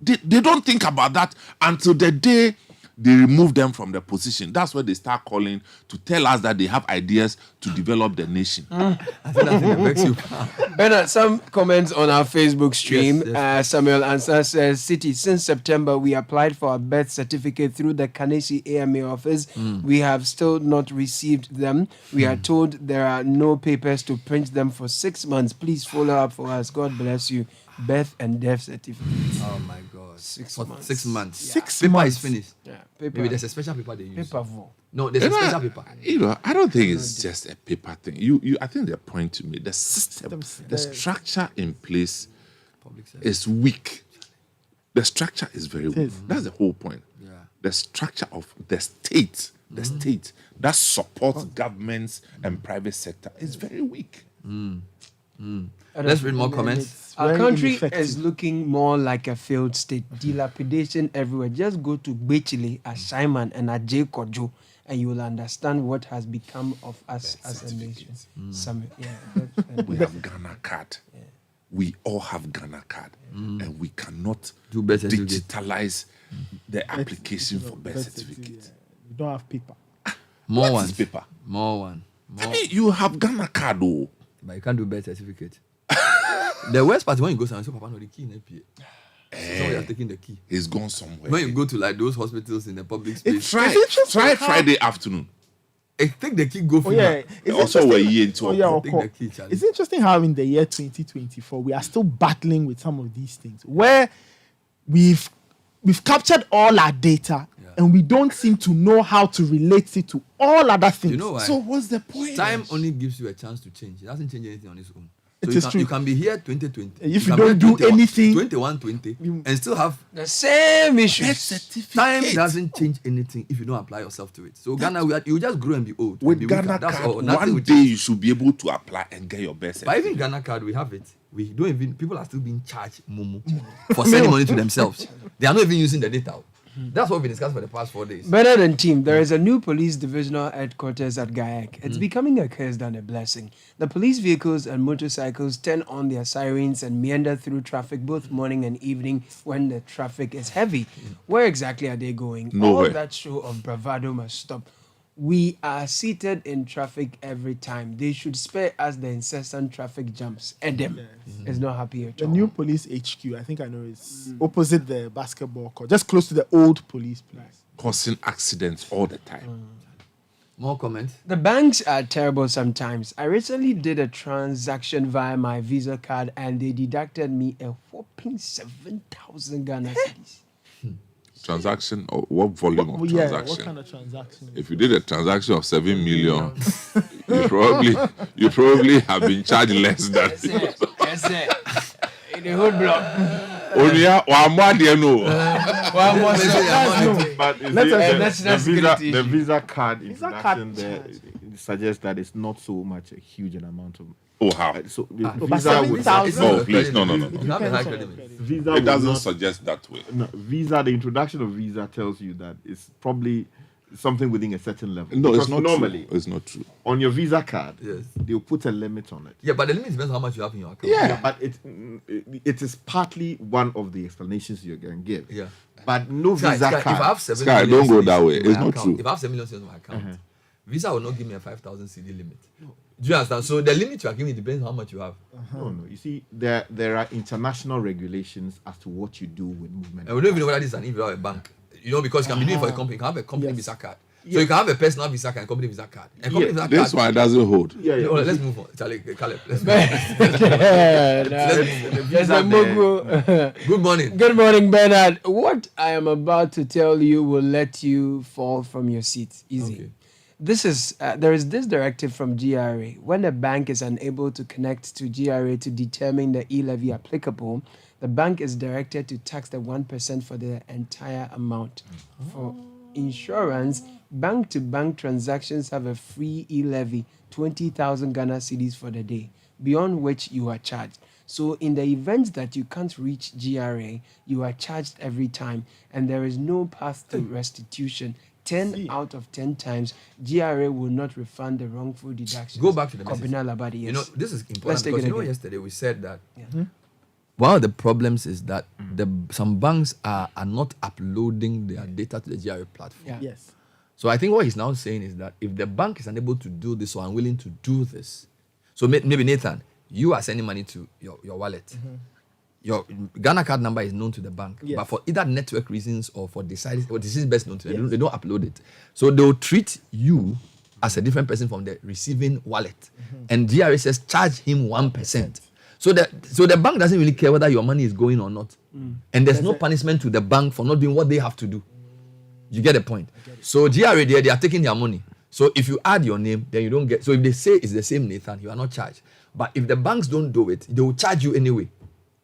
Speaker 5: They don't think about that until the day they remove them from the position. That's where they start calling to tell us that they have ideas to develop the nation.
Speaker 1: I think that thing makes you.
Speaker 2: Bernard, some comments on our Facebook stream.
Speaker 1: Yes.
Speaker 2: Samuel Answer says, Citi, since September, we applied for a birth certificate through the Kanesi AMA office. We have still not received them. We are told there are no papers to print them for 6 months. Please follow up for us. God bless you. Birth and death certificate.
Speaker 1: Oh my God.
Speaker 2: 6
Speaker 1: For
Speaker 2: months.
Speaker 1: 6 months.
Speaker 4: 6
Speaker 1: Paper
Speaker 4: months.
Speaker 1: is finished.
Speaker 2: Yeah, paper.
Speaker 1: Maybe there's a special paper they use.
Speaker 2: paper vote.
Speaker 1: No, there's a special paper.
Speaker 5: I don't think it's just a paper thing. I think the point to me, the system, the structure in place
Speaker 1: Public service.
Speaker 5: is weak. The structure is very weak.
Speaker 4: is.
Speaker 5: That's the whole point.
Speaker 1: Yeah.
Speaker 5: The structure of the state, that supports governments and private sector is very weak.
Speaker 1: Let's read more comments.
Speaker 2: Our
Speaker 4: Very
Speaker 2: country
Speaker 4: ineffective.
Speaker 2: is looking more like a failed state. Dilapidation everywhere. Just go to Bechile, Ashaiman, and Ajay Kojo, and you will understand what has become of us as a nation.
Speaker 5: We have Ghana card. We all have Ghana card, and we cannot
Speaker 1: Do birth certificate.
Speaker 5: digitalize the application for birth certificate.
Speaker 4: You don't have paper.
Speaker 1: More
Speaker 5: What
Speaker 1: ones.
Speaker 5: is paper?
Speaker 1: More one.
Speaker 5: I
Speaker 1: More.
Speaker 5: mean, you have Ghana card, though.
Speaker 1: But you can't do birth certificate. The worst part is when you go somewhere, so Papa no the key in the Somebody are taking the key.
Speaker 5: He's gone somewhere.
Speaker 1: When you go to like those hospitals in the public space,
Speaker 5: Try Friday afternoon.
Speaker 1: take the key, go
Speaker 4: Oh
Speaker 1: for
Speaker 4: yeah, it's
Speaker 5: Also, we're
Speaker 4: interesting-
Speaker 5: here into
Speaker 4: Oh, yeah,
Speaker 1: Take
Speaker 4: of
Speaker 1: the
Speaker 4: course.
Speaker 1: key, Charlie.
Speaker 4: It's interesting how in the year 2024 we are still battling with some of these things where we've captured all our data and we don't seem to know how to relate it to all other things.
Speaker 1: You know why?
Speaker 5: So what's the point?
Speaker 1: Time only gives you a chance to change. It doesn't change anything on its own.
Speaker 4: It
Speaker 1: So
Speaker 4: is
Speaker 1: you
Speaker 4: true.
Speaker 1: can be here 2020.
Speaker 4: If you
Speaker 1: can be
Speaker 4: don't do
Speaker 1: 21,
Speaker 4: anything-
Speaker 1: 2120, and still have
Speaker 2: The same issues.
Speaker 1: time doesn't change anything if you don't apply yourself to it. So Ghana, you just grow and be old. and
Speaker 5: With
Speaker 1: be
Speaker 5: Ghana
Speaker 1: weaker. That's
Speaker 5: card,
Speaker 1: all. Nothing
Speaker 5: one
Speaker 1: will
Speaker 5: day
Speaker 1: change.
Speaker 5: you should be able to apply and get your best.
Speaker 1: But even Ghana card, we have it. We don't even. People are still being charged mumu for sending money to themselves. They are not even using the data. That's what we discussed for the past 4 days.
Speaker 2: Better than team, there is a new police divisional headquarters at Gayak. It's becoming a curse than a blessing. The police vehicles and motorcycles turn on their sirens and meander through traffic both morning and evening when the traffic is heavy. Where exactly are they going?
Speaker 5: Nowhere.
Speaker 2: All that show of bravado must stop. We are seated in traffic every time. They should spare us the incessant traffic jumps. Edem is not happy at
Speaker 4: The
Speaker 2: all.
Speaker 4: new police HQ, I think I know, is opposite the basketball court, just close to the old police place.
Speaker 5: causing accidents all the time.
Speaker 1: More comments.
Speaker 2: The banks are terrible sometimes. I recently did a transaction via my Visa card and they deducted me a whopping 7,000 Ghana cedis.
Speaker 5: Transaction or what volume of
Speaker 4: Yeah,
Speaker 5: transaction?
Speaker 4: what kind of transaction?
Speaker 5: If you did a transaction of 7 million, you probably have been charged less than.
Speaker 2: Yes, sir. In the whole block.
Speaker 5: Only one more, dear, no.
Speaker 2: One more
Speaker 3: But is
Speaker 4: Let
Speaker 3: it
Speaker 4: us-
Speaker 3: the,
Speaker 2: that's
Speaker 3: the, visa,
Speaker 2: security
Speaker 3: the
Speaker 2: issue.
Speaker 3: Visa card
Speaker 4: Visa
Speaker 3: introduction
Speaker 4: card
Speaker 3: there
Speaker 4: charge.
Speaker 3: it suggests that it's not so much a huge an amount of.
Speaker 5: Oh, how?
Speaker 3: So the
Speaker 4: but
Speaker 3: Visa would
Speaker 4: 7,000
Speaker 5: Oh, please, no.
Speaker 1: You have a high
Speaker 4: Depends on
Speaker 1: credit
Speaker 4: your
Speaker 1: limit.
Speaker 4: credit.
Speaker 3: Visa
Speaker 5: It
Speaker 3: would
Speaker 5: doesn't
Speaker 3: not-
Speaker 5: suggest that way.
Speaker 3: No, Visa, the introduction of Visa tells you that it's probably something within a certain level.
Speaker 5: No,
Speaker 3: Because
Speaker 5: it's not
Speaker 3: normally
Speaker 5: true. It's not true.
Speaker 3: on your Visa card,
Speaker 1: Yes.
Speaker 3: they'll put a limit on it.
Speaker 1: Yeah, but the limit depends on how much you have in your account.
Speaker 5: Yeah.
Speaker 3: But it is partly one of the explanations you're going to give.
Speaker 1: Yeah.
Speaker 3: But no
Speaker 1: Sky,
Speaker 3: Visa
Speaker 1: Sky,
Speaker 3: card.
Speaker 1: if I have 7
Speaker 5: Sky,
Speaker 1: million
Speaker 5: don't go
Speaker 1: cedis
Speaker 5: that way.
Speaker 1: in my
Speaker 5: It's not
Speaker 1: account,
Speaker 5: true.
Speaker 1: If I have 7 million cedis in my account, Visa will not give me a 5,000 CD limit. Do you understand? So the limit you are giving depends on how much you have.
Speaker 3: No. You see, there are international regulations as to what you do with movement.
Speaker 1: And we don't even know whether this is an individual or a bank. You know, because you can be doing it for a company. You can have a company
Speaker 4: Yes.
Speaker 1: Visa card. So you can have a personal Visa card and company Visa card. And company Visa
Speaker 5: This
Speaker 1: card.
Speaker 5: one doesn't hold.
Speaker 3: Yeah,
Speaker 1: No, let's move on. Charlie, Caleb, let's move
Speaker 2: There's a Mogu.
Speaker 1: on. Good morning.
Speaker 2: Good morning, Bernard. What I am about to tell you will let you fall from your seat. Easy.
Speaker 1: Okay.
Speaker 2: This is there is this directive from GRA. When a bank is unable to connect to GRA to determine the e-levy applicable, the bank is directed to tax the 1% for the entire amount. For insurance, bank-to-bank transactions have a free e-levy, 20,000 Ghana cedis for the day, beyond which you are charged. So in the event that you can't reach GRA, you are charged every time, and there is no path to restitution. 10 out of 10 times, GRA will not refund the wrongful deductions.
Speaker 1: Go back to the message.
Speaker 2: Kobina Labadi, yes.
Speaker 1: You know, this is important
Speaker 2: Let's take
Speaker 1: because
Speaker 2: it
Speaker 1: you know
Speaker 2: again.
Speaker 1: yesterday we said that one of the problems is that some banks are not uploading their data to the GRA platform.
Speaker 2: Yeah.
Speaker 4: Yes.
Speaker 1: So I think what he's now saying is that if the bank is unable to do this or unwilling to do this, so maybe Nathan, you are sending money to your wallet. Your Ghana card number is known to the bank,
Speaker 4: Yes.
Speaker 1: but for either network reasons or for deciding, or this is best known to them, they don't upload it. So they'll treat you as a different person from the receiving wallet, and GRA says charge him 1%. So the bank doesn't really care whether your money is going or not, and there's no punishment to the bank for not doing what they have to do. You get the point? So GRA they are taking their money. So if you add your name, then you don't get. So if they say it's the same Nathan, you are not charged. But if the banks don't do it, they will charge you anyway.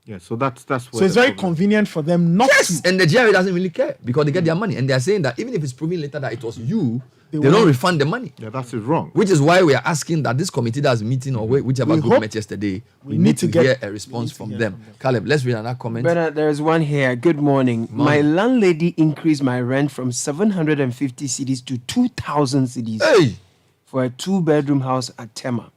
Speaker 3: Yeah, so that's what.
Speaker 4: So it's very convenient for them not
Speaker 1: Yes,
Speaker 4: to.
Speaker 1: and the GRA doesn't really care because they get their money, and they are saying that even if it's proven later that it was you, they
Speaker 4: will
Speaker 1: don't
Speaker 4: not-
Speaker 1: refund the money.
Speaker 3: Yeah, that's wrong.
Speaker 1: Which is why we are asking that this committee that's meeting or whichever
Speaker 4: We
Speaker 1: group
Speaker 4: hope-
Speaker 1: met yesterday, we
Speaker 4: need
Speaker 1: need
Speaker 4: to
Speaker 1: to
Speaker 4: get-
Speaker 1: hear a response from them. Caleb, let's read another comment.
Speaker 2: Bernard, there is one here. Good morning. My landlady increased my rent from 750 cedis to 2,000 cedis
Speaker 1: Hey,
Speaker 2: for a 2-bedroom house at Tema.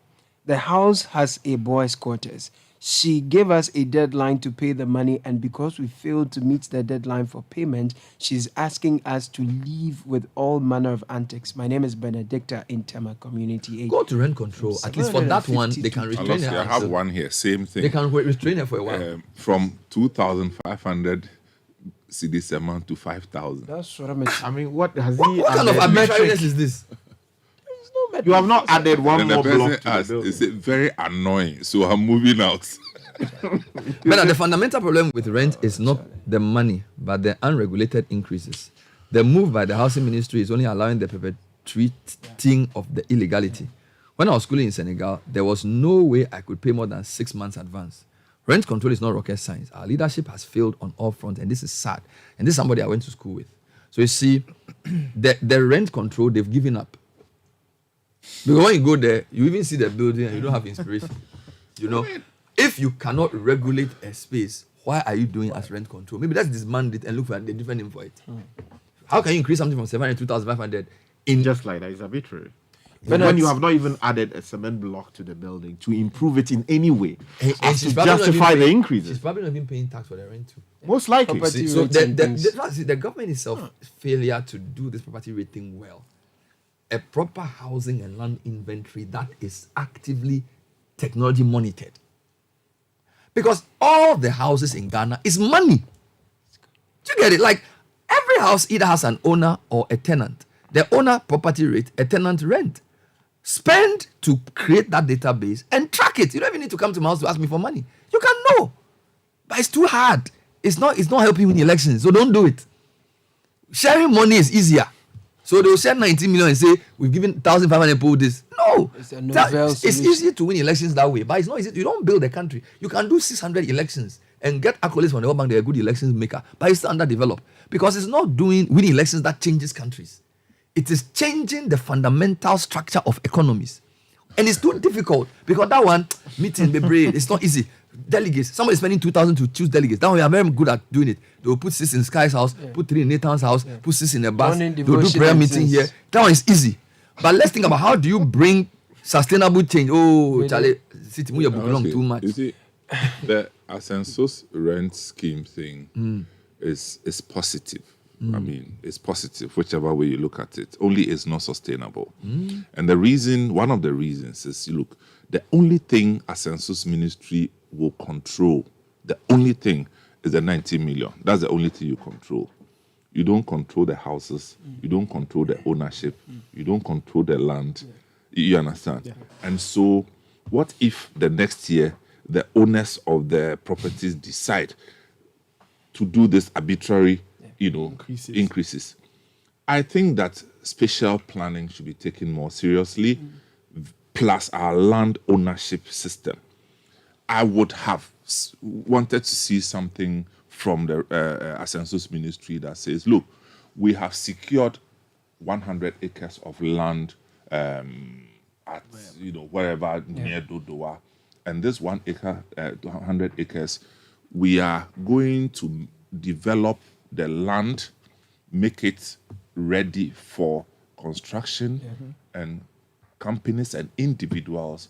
Speaker 2: The house has a boys' quarters. She gave us a deadline to pay the money, and because we failed to meet the deadline for payment, she's asking us to leave with all manner of antics. My name is Benedicta in Tema Community 8.
Speaker 1: go to rent control. At least for that one, they can restrain
Speaker 5: Honestly, I
Speaker 1: her.
Speaker 5: have one here, same
Speaker 1: They
Speaker 5: thing.
Speaker 1: can restrain her for a while.
Speaker 5: From 2,500 cedis a month to 5,000.
Speaker 2: That's what I'm
Speaker 3: I mean, what has
Speaker 1: What
Speaker 3: he
Speaker 1: kind of
Speaker 3: added?
Speaker 1: arbitrariness is this?
Speaker 3: You have not added one
Speaker 5: And the
Speaker 3: more
Speaker 5: person
Speaker 3: block to the
Speaker 5: asked,
Speaker 3: building.
Speaker 5: is it very annoying? So I'm moving out.
Speaker 1: But the fundamental problem with rent is not the money, but the unregulated increases. The move by the housing ministry is only allowing the perpetrating of the illegality. When I was schooling in Senegal, there was no way I could pay more than 6 months advance. Rent control is not rocket science. Our leadership has failed on all fronts, and this is sad. And this is somebody I went to school with. So you see, the rent control, they've given up. Because when you go there, you even see the building and you don't have inspiration. You know, if you cannot regulate a space, why are you doing as rent control? Maybe let's disband it and look for a different name for it. How can you increase something from 700 to 2,500 in
Speaker 3: Just like that is arbitrary.
Speaker 2: But
Speaker 3: When you
Speaker 2: that's-
Speaker 3: have not even added a cement block to the building to improve it in any way,
Speaker 1: and
Speaker 3: as to
Speaker 1: she's probably not even
Speaker 3: justify the
Speaker 1: paying-
Speaker 3: increases.
Speaker 1: She's probably not even paying tax for the rent too.
Speaker 3: Most likely.
Speaker 2: Property
Speaker 1: So
Speaker 2: rates and things.
Speaker 1: the government itself failure to do this property rating well. A proper housing and land inventory that is actively technology monitored. Because all the houses in Ghana is money. Do you get it? Like every house either has an owner or a tenant. The owner property rate, a tenant rent. Spend to create that database and track it. You don't even need to come to my house to ask me for money. You can know. But it's too hard. It's not helping win elections. So don't do it. Sharing money is easier. So they'll share 19 million and say, we've given 1,500 people this. No.
Speaker 2: It's a novel
Speaker 1: It's
Speaker 2: solution.
Speaker 1: easy to win elections that way, but it's not easy. You don't build a country. You can do 600 elections and get accolades from the World Bank, they're a good elections maker, but it's still underdeveloped because it's not winning elections that changes countries. It is changing the fundamental structure of economies. And it's too difficult because that one, meeting, the brain, it's not easy. Delegates, somebody spending 2,000 to choose delegates. That one, we are very good at doing it. They will put 6 in Sky's house, put 3 in Nathan's house, put 6 in the bus. They will do prayer meeting here. That one is easy. But let's think about how do you bring sustainable change? Oh, Charlie, Citi, move your book along too much.
Speaker 5: You see, the Ascensos rent scheme thing is positive. I mean, it's positive, whichever way you look at it. Only it's not sustainable. And one of the reasons is, look, the only thing Ascensos Ministry will control, the only thing is the 90 million. That's the only thing you control. You don't control the houses. You don't control the ownership. You don't control the land. You understand? Yeah. And so, what if the next year the owners of the properties decide to do this arbitrary, increases? I think that spatial planning should be taken more seriously, plus our land ownership system. I would have wanted to see something from the Ascensos Ministry that says, look, we have secured 100 acres of land at wherever near Dodoa, and this 1 acre, 100 acres, we are going to develop the land, make it ready for construction, and companies and individuals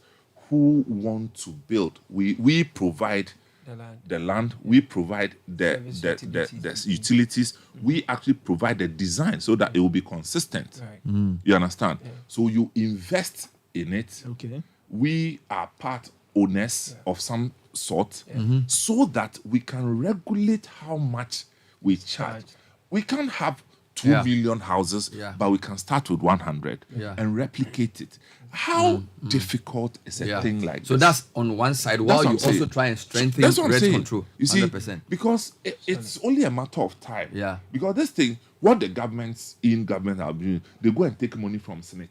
Speaker 5: who want to build. We provide the land, we provide the utilities, we actually provide the design so that it will be consistent.
Speaker 2: Right.
Speaker 5: You understand? Yeah. So you invest in it.
Speaker 4: Okay.
Speaker 5: We are part owners of some sort, so that we can regulate how much we charge. We can't have 2 million houses, but we can start with 100 and replicate it. How difficult is a thing like
Speaker 1: so
Speaker 5: this?
Speaker 1: That's on one side, while you also try and strengthen rent control.
Speaker 5: You see,
Speaker 1: 100%.
Speaker 5: because it's only a matter of time.
Speaker 1: Yeah.
Speaker 5: Because this thing, what the government are doing, they go and take money from Senate.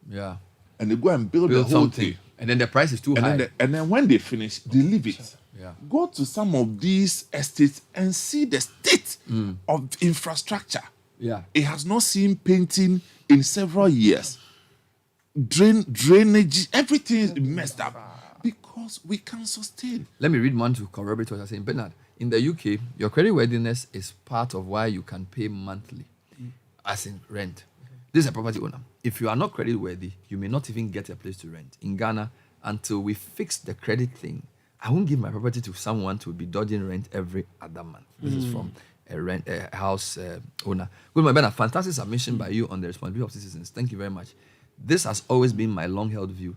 Speaker 1: Yeah.
Speaker 5: And they go and build the whole
Speaker 1: something.
Speaker 5: thing.
Speaker 1: And then the price is too high.
Speaker 5: And then when they finish, they leave it.
Speaker 1: Yeah.
Speaker 5: Go to some of these estates and see the state of infrastructure.
Speaker 1: Yeah.
Speaker 5: It has not seen painting in several years. Drainage, everything is messed up because we can't sustain.
Speaker 1: Let me read one to corroborate what you're saying. Bernard, in the UK, your creditworthiness is part of why you can pay monthly, as in rent. This is a property owner. If you are not creditworthy, you may not even get a place to rent. In Ghana, until we fix the credit thing, I won't give my property to someone to be dodging rent every other month. This is from a house owner. Good morning, Bernard. Fantastic submission by you on the responsibility of citizens. Thank you very much. This has always been my long-held view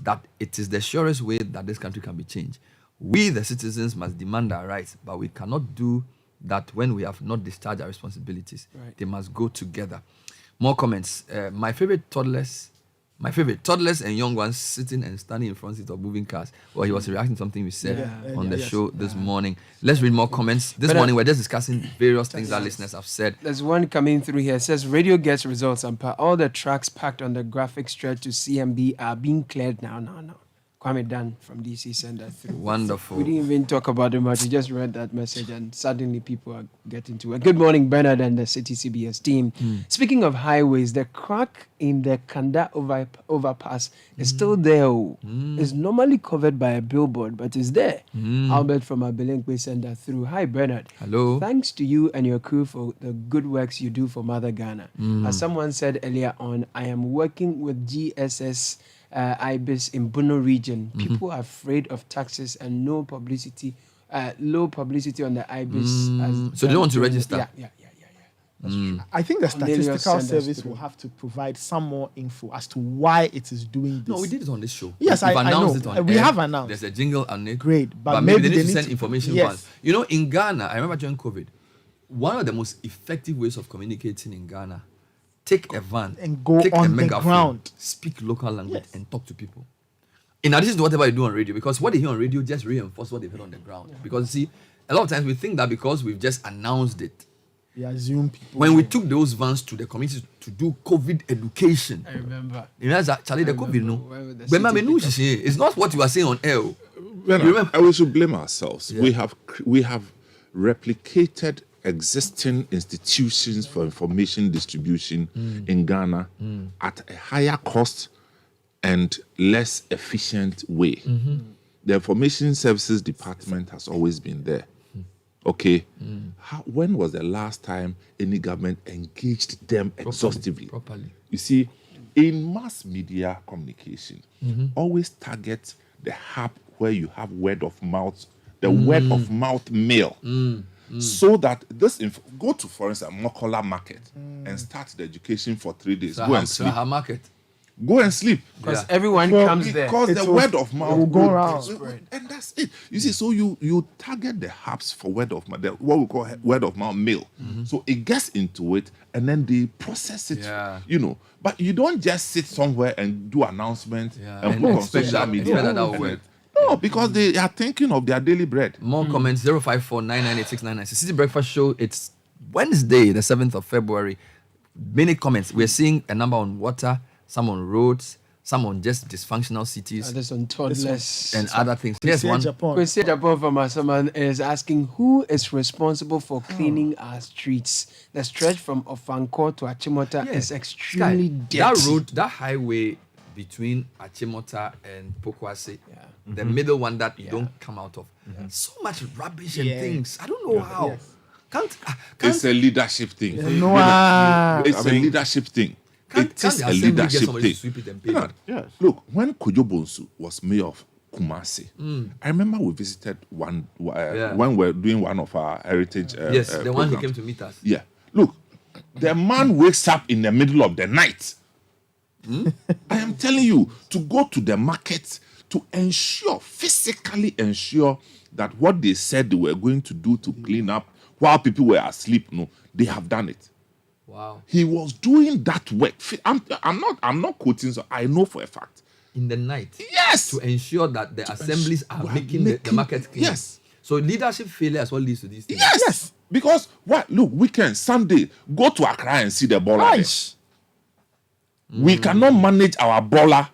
Speaker 1: that it is the surest way that this country can be changed. We, the citizens, must demand our rights, but we cannot do that when we have not discharged our responsibilities.
Speaker 2: Right.
Speaker 1: They must go together. More comments. My favorite toddlers and young ones sitting and standing in front seat of moving cars. Well, he was reacting to something we said on the show this morning. Let's read more comments. This morning, we're just discussing various things that listeners have said.
Speaker 2: There's one coming through here. It says, radio gets results, and all the tracks packed on the graphic stretch to CMB are being cleared now. Kwame Dan from DC sent that through.
Speaker 1: Wonderful.
Speaker 2: We didn't even talk about it much. We just read that message and suddenly people are getting to it. Good morning, Bernard and the Citi CBS team. Speaking of highways, the crack in the Kanda overpass is still there. It's normally covered by a billboard, but it's there. Albert from Abelenkwe sent that through. Hi, Bernard.
Speaker 1: Hello.
Speaker 2: Thanks to you and your crew for the good works you do for Mother Ghana. As someone said earlier on, I am working with GSS IBIS in Bono region. People are afraid of taxes and low publicity on the IBIS.
Speaker 1: So they don't want to register?
Speaker 2: Yeah. That's true.
Speaker 4: I think the
Speaker 2: Cornelius
Speaker 4: statistical
Speaker 2: sent us
Speaker 4: service
Speaker 2: through.
Speaker 4: will have to provide some more info as to why it is doing this.
Speaker 1: No, we did it on this show.
Speaker 4: Yes,
Speaker 1: We've
Speaker 4: I
Speaker 1: announced
Speaker 4: know.
Speaker 1: it on
Speaker 4: We
Speaker 1: air.
Speaker 4: have announced.
Speaker 1: There's a jingle on it.
Speaker 4: Great,
Speaker 1: but maybe they need to send information
Speaker 4: yes.
Speaker 1: once. You know, in Ghana, I remember during COVID, one of the most effective ways of communicating in Ghana, take a van
Speaker 4: And go
Speaker 1: take
Speaker 4: on
Speaker 1: a
Speaker 4: the
Speaker 1: megaphone,
Speaker 4: ground.
Speaker 1: speak local language,
Speaker 4: Yes.
Speaker 1: and talk to people. In addition to whatever you do on radio, because what they hear on radio just reinforces what they've heard on the ground. Because see, a lot of times we think that because we've just announced it,
Speaker 4: We assume people.
Speaker 1: when we took those vans to the community to do COVID education,
Speaker 2: I remember.
Speaker 1: you know, Charlie, the
Speaker 2: I
Speaker 1: COVID,
Speaker 2: remember
Speaker 1: no.
Speaker 2: when the
Speaker 1: But
Speaker 2: city picked up.
Speaker 1: it's not what you are saying on air.
Speaker 5: Remember, we should blame ourselves.
Speaker 1: Yeah.
Speaker 5: We have replicated existing institutions for information distribution in Ghana at a higher cost and less efficient way. The Information Services Department has always been there. Okay. When was the last time any government engaged them exhaustively?
Speaker 1: Properly.
Speaker 5: You see, in mass media communication, always target the hub where you have word of mouth, the word of mouth mail. So that go to, for instance, Mokola Market and start the education for 3 days. Go and sleep.
Speaker 1: Market.
Speaker 5: Go and sleep.
Speaker 2: Because everyone comes there.
Speaker 5: Because the word of mouth
Speaker 4: will go around.
Speaker 5: and that's it. You see, so you target the hubs for word of mouth, what we call word of mouth mail. So it gets into it, and then they process it. But you don't just sit somewhere and do announcements and put on social media.
Speaker 1: That will work.
Speaker 5: No, because they are thinking of their daily bread.
Speaker 1: More comments 054-998-699. Citi Breakfast Show. It's Wednesday, the 7th of February. Many comments. We're seeing a number on water, some on roads, some on just dysfunctional cities,
Speaker 2: Others on toddlers
Speaker 1: and other things. Yes, one.
Speaker 2: Kwesi Japan from someone is asking who is responsible for cleaning our streets. The stretch from Ofanko to Achimota is extremely dirty.
Speaker 1: That road, that highway between Achimota and Pokwase, the middle one that you don't come out of. So much rubbish and things. I don't know how. Can't
Speaker 5: It's a leadership thing. It's a leadership thing. It is a leadership thing. Look, when Kojo Bonsu was mayor of Kumasi, I remember we visited when we were doing one of our heritage
Speaker 1: the one who came to meet us.
Speaker 5: Yeah. Look, the man wakes up in the middle of the night. I am telling you, to go to the market to physically ensure that what they said they were going to do to clean up while people were asleep, they have done it.
Speaker 1: Wow.
Speaker 5: He was doing that work. I'm not quoting, so I know for a fact.
Speaker 1: In the night.
Speaker 5: Yes.
Speaker 1: To ensure that the assemblies are making the market clean.
Speaker 5: Yes.
Speaker 1: So leadership failure is what leads to these things.
Speaker 5: Yes. Because look, weekend, Sunday, go to Accra and see the baller. Nice. We cannot manage our baller.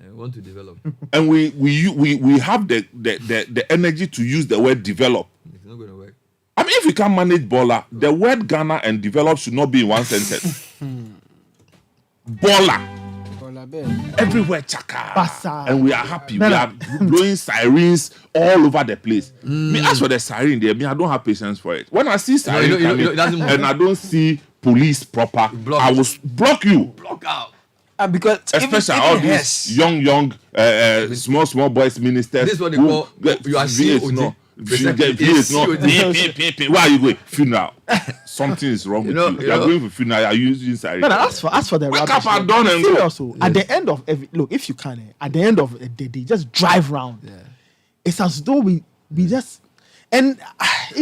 Speaker 1: We want to develop.
Speaker 5: And we have the energy to use the word develop.
Speaker 1: It's not going to work.
Speaker 5: I mean, if we can't manage baller, the word Ghana and develop should not be in one sentence. Baller. Everywhere chaka.
Speaker 4: Basa.
Speaker 5: And we are happy. We are blowing sirens all over the place. Me, as for the siren there, I don't have patience for it. When I see siren coming and I don't see police proper, I will block you.
Speaker 1: Block out.
Speaker 2: Because
Speaker 5: especially all these young small boys ministers.
Speaker 1: This is what they call you are seeing.
Speaker 5: Why are you going? Funeral. Something is wrong with you. You are going for funeral. You are using siren.
Speaker 4: But as for the
Speaker 5: wake
Speaker 4: rubbish,
Speaker 5: up and done and go.
Speaker 4: At the end of if you can, at the end of the day, just drive round.
Speaker 1: Yeah.
Speaker 4: It's as though we just and.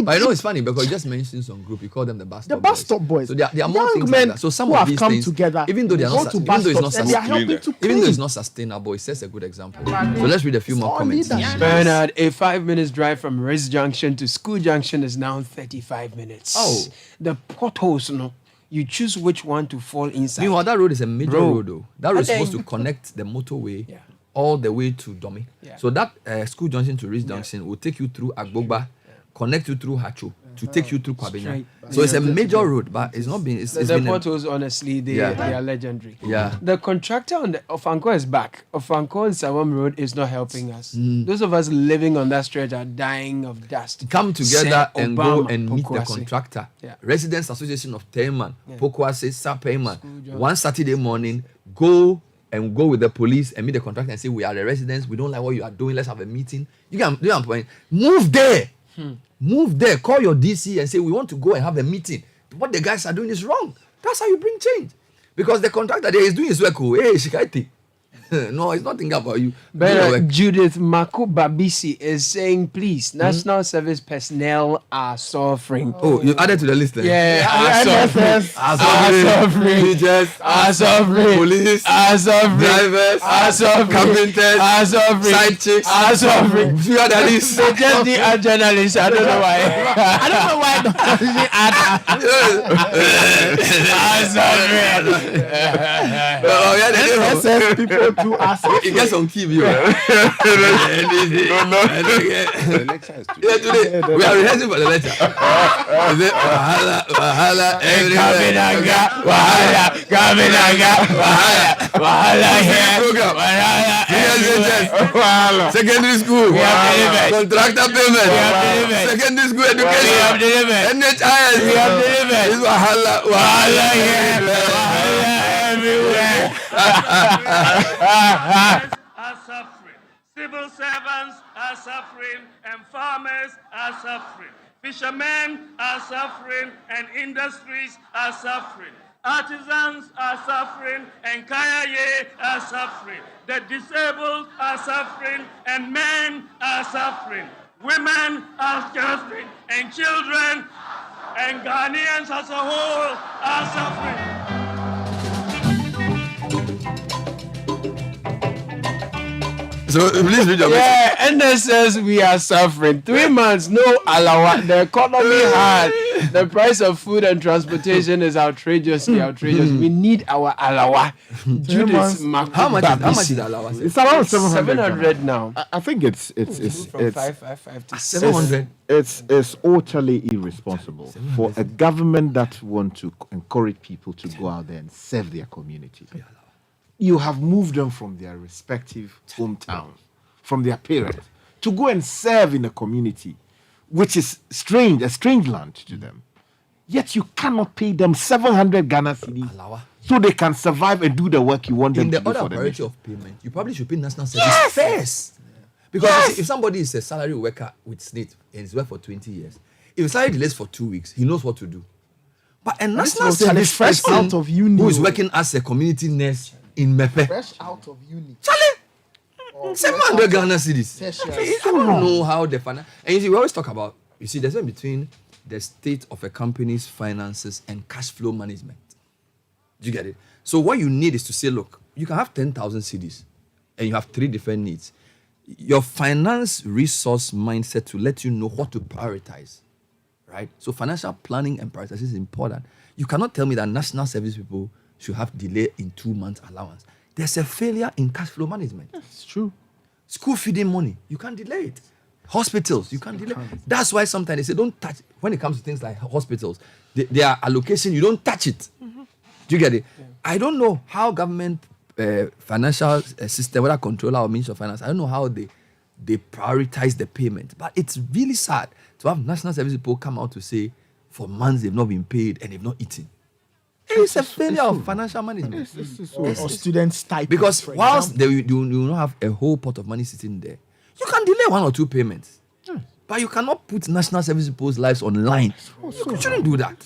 Speaker 1: But I know it's funny because you just mentioned some group. You call them the bus stop boys.
Speaker 4: The bus stop boys.
Speaker 1: So there are more
Speaker 4: Young
Speaker 1: things
Speaker 4: men
Speaker 1: like that. So some
Speaker 4: who
Speaker 1: of
Speaker 4: have
Speaker 1: these
Speaker 4: come
Speaker 1: things,
Speaker 4: together,
Speaker 1: even though they are
Speaker 4: go
Speaker 1: not,
Speaker 4: to
Speaker 1: even
Speaker 4: bus
Speaker 1: though it's not
Speaker 4: stops and they are
Speaker 1: sustainable,
Speaker 4: helping to
Speaker 1: even though
Speaker 4: clean.
Speaker 1: it's not sustainable, it sets a good example. So let's read a few more
Speaker 4: all
Speaker 1: comments.
Speaker 4: leadership.
Speaker 2: Bernard, a 5-minute drive from Race Junction to School Junction is now 35 minutes.
Speaker 1: Oh.
Speaker 2: The potholes, you choose which one to fall inside.
Speaker 1: Meanwhile, that road is a major
Speaker 2: Bro.
Speaker 1: road, though. That road is supposed to connect the motorway all the way to Domi.
Speaker 2: Yeah.
Speaker 1: So that School Junction to Race Junction will take you through Agbogba, connect you through Hacho, to take you through Kwabenya.
Speaker 2: Straight.
Speaker 1: So it's a major road, but it's not been. It's
Speaker 2: The
Speaker 1: been
Speaker 2: potholes, honestly, they are legendary.
Speaker 1: Yeah.
Speaker 2: The contractor on the Ofanko is back. Ofanko and Sawam Road is not helping us. Those of us living on that stretch are dying of dust.
Speaker 1: Come together and go and meet the
Speaker 2: Pokwase.
Speaker 1: contractor.
Speaker 2: Yeah.
Speaker 1: Residents Association of Teman, Pokwase, Sapeyman. One Saturday morning, go with the police and meet the contractor and say, we are the residents, we don't like what you are doing, let's have a meeting. You can do a point. Move there. Move there. Call your DC and say, we want to go and have a meeting. What the guys are doing is wrong. That's how you bring change. Because the contractor there is doing his work. Hey, Shikaiti. No, it's not thinking about you.
Speaker 2: But Judith Mako Babisi is saying, please, national service personnel are suffering.
Speaker 1: Oh, you added to the list then?
Speaker 2: Yeah,
Speaker 4: NSS
Speaker 2: are suffering.
Speaker 1: Teachers
Speaker 2: Are suffering.
Speaker 1: Police
Speaker 2: Are suffering.
Speaker 1: drivers
Speaker 2: Are suffering.
Speaker 1: carpenters
Speaker 2: Are suffering.
Speaker 1: side chicks
Speaker 2: Are suffering.
Speaker 1: few other list.
Speaker 2: They just need a journalist. I don't know why.
Speaker 4: I don't know why.
Speaker 2: Are suffering.
Speaker 1: Oh, yeah, they do.
Speaker 4: NSS people to us.
Speaker 1: It gets on TV. Right?
Speaker 5: The lecture is today.
Speaker 1: Yeah, today we are rehearsing for the lecture. Is it wahala everywhere? Wahala here. Program. Secondary school. Contractor payment. Secondary school education. NHIS. It's wahala here. Everywhere.
Speaker 6: Are suffering. Civil servants are suffering, and farmers are suffering. Fishermen are suffering, and industries are suffering. Artisans are suffering, and Kayaye are suffering. The disabled are suffering, and men are suffering. Women are suffering, and children and Ghanaians as a whole are suffering.
Speaker 1: So please read your message.
Speaker 2: Yeah, NSS, we are suffering. 3 months, no alawa. The economy hard. The price of food and transportation is outrageously outrageous. We need our alawa. Judas
Speaker 1: How much is the allowance?
Speaker 3: It's around 700.
Speaker 2: 700 now.
Speaker 3: I think it's
Speaker 2: From 555 to
Speaker 1: 700.
Speaker 3: it's utterly irresponsible for a government that want to encourage people to go out there and serve their community. You have moved them from their respective hometowns, from their parents, to go and serve in a community, which is strange, a strange land to them. Yet you cannot pay them 700 Ghana cedis so they can survive and do the work you want them
Speaker 1: In
Speaker 3: to
Speaker 1: the
Speaker 3: do
Speaker 1: order
Speaker 3: for
Speaker 1: of
Speaker 3: the
Speaker 1: priority
Speaker 3: nation.
Speaker 1: of payment, you probably should pay national service first. Because you see, if somebody is a salary worker with SNIT and is worked for 20 years, if salary delays for 2 weeks, he knows what to do. But a national
Speaker 4: was Charlie
Speaker 1: service
Speaker 4: fresh
Speaker 1: person
Speaker 4: out of uni.
Speaker 1: who is working as a community nurse in Mepe,
Speaker 4: Fresh out of uni.
Speaker 1: Charlie, 700 Ghana cedis.
Speaker 4: Tertiary.
Speaker 1: I don't know how the finance. And you see, we always talk about, you see, there's a between the state of a company's finances and cash flow management. Do you get it? So what you need is to say, look, you can have 10,000 cedis and you have 3 different needs. Your finance resource mindset to let you know what to prioritize, right? So financial planning and prioritization is important. You cannot tell me that national service people should have delay in 2 months allowance. There's a failure in cash flow management.
Speaker 4: It's true.
Speaker 1: School feeding money, you can't delay it. Hospitals, you can't delay. That's why sometimes they say don't touch. When it comes to things like hospitals, their allocation, you don't touch it. Do you get it? Yeah. I don't know how government financial system, whether controller or ministry of finance, I don't know how they prioritize the payment. But it's really sad to have national service people come out to say for months they've not been paid and they've not eaten. It's a failure of financial management.
Speaker 4: Or students type.
Speaker 1: Because whilst you don't have a whole pot of money sitting there, you can delay 1 or 2 payments. But you cannot put national service people's lives online. You shouldn't do that.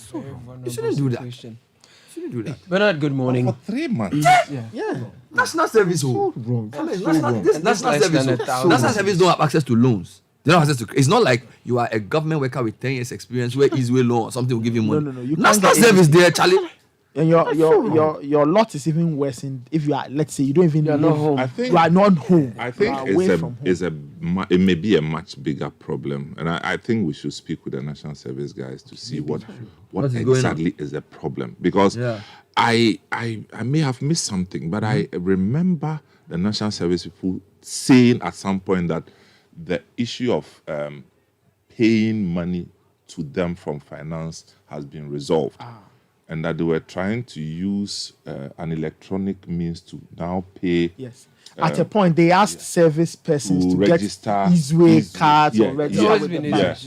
Speaker 1: You shouldn't do that. Shouldn't do that.
Speaker 2: Bernard, good morning.
Speaker 5: For 3 months.
Speaker 4: Yeah.
Speaker 1: National service.
Speaker 3: Wrong.
Speaker 1: National service don't have access to loans. They don't have access to. It's not like you are a government worker with 10 years experience where Easyway loan or something will give you money.
Speaker 4: No. You can't
Speaker 1: National
Speaker 4: get
Speaker 1: service there, Charlie.
Speaker 4: And your lot is even worse if you are, let's say, you don't even
Speaker 2: You're not home.
Speaker 5: I think
Speaker 4: You are not home.
Speaker 5: I think
Speaker 4: You are away from home.
Speaker 5: it may be a much bigger problem, and I think we should speak with the national service guys to see what
Speaker 1: is going on?
Speaker 5: exactly is the problem. Because I may have missed something, but I remember the national service people saying at some point that the issue of paying money to them from finance has been resolved. And that they were trying to use an electronic means to now pay.
Speaker 4: Yes. At a point, they asked service persons
Speaker 5: To
Speaker 4: to
Speaker 5: register
Speaker 4: get Easyway
Speaker 5: Easy-
Speaker 4: cards
Speaker 5: yeah,
Speaker 4: or register
Speaker 5: yeah,
Speaker 4: with the
Speaker 2: yeah,
Speaker 4: bank.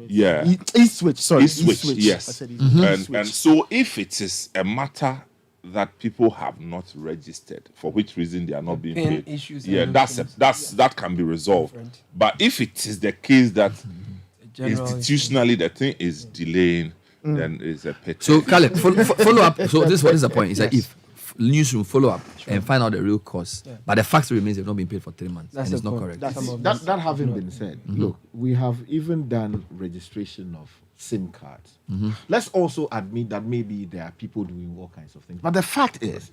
Speaker 5: yeah.
Speaker 4: East-Switch, sorry.
Speaker 5: E-switch, yes.
Speaker 4: I said
Speaker 5: And so if it is a matter that people have not registered, for which reason they are not being
Speaker 2: PIN
Speaker 5: paid,
Speaker 2: issues
Speaker 5: yeah,
Speaker 2: and
Speaker 5: that can be resolved.
Speaker 2: Different.
Speaker 5: But if it is the case that
Speaker 2: General
Speaker 5: institutionally the thing is delaying, then it's a pity.
Speaker 1: So, Caleb, follow up. So, this is the point. Is that if newsroom follow up and find out the real cause, but the fact remains they've not been paid for 3 months,
Speaker 2: That's
Speaker 1: and it's
Speaker 2: the
Speaker 1: not
Speaker 2: point.
Speaker 1: correct.
Speaker 3: That having been said, look, we have even done registration of SIM cards. Let's also admit that maybe there are people doing all kinds of things. But the fact is,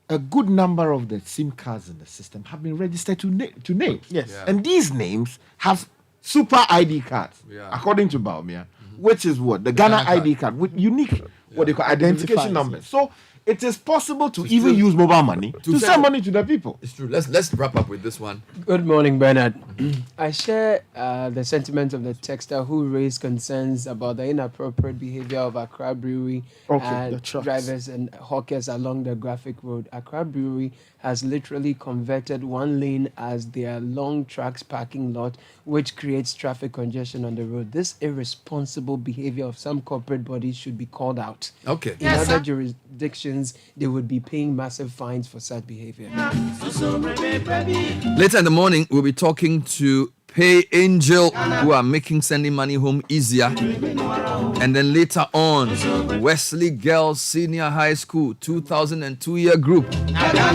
Speaker 3: a good number of the SIM cards in the system have been registered to names.
Speaker 4: Yes. Yeah.
Speaker 3: And these names have super ID cards,
Speaker 1: Yeah.
Speaker 3: according to Baumia, which is what? The Ghana ID card with unique, what they call identification
Speaker 4: Identifiers,
Speaker 3: numbers. So it is possible to even use mobile money to send money to the people.
Speaker 1: It's true. Let's wrap up with this one.
Speaker 2: Good morning, Bernard. I share the sentiment of the texter who raised concerns about the inappropriate behavior of Accra Brewery
Speaker 4: the
Speaker 2: and
Speaker 4: trucks.
Speaker 2: drivers and hawkers along the Graphic Road. Accra Brewery has literally converted one lane as their long trucks parking lot, which creates traffic congestion on the road. This irresponsible behavior of some corporate bodies should be called out.
Speaker 1: Okay.
Speaker 2: In other jurisdictions, they would be paying massive fines for such behavior.
Speaker 1: Later in the morning, we'll be talking to Pay Angel, who are making sending money home easier. And then later on, Wesley Girls Senior High School 2002 year group.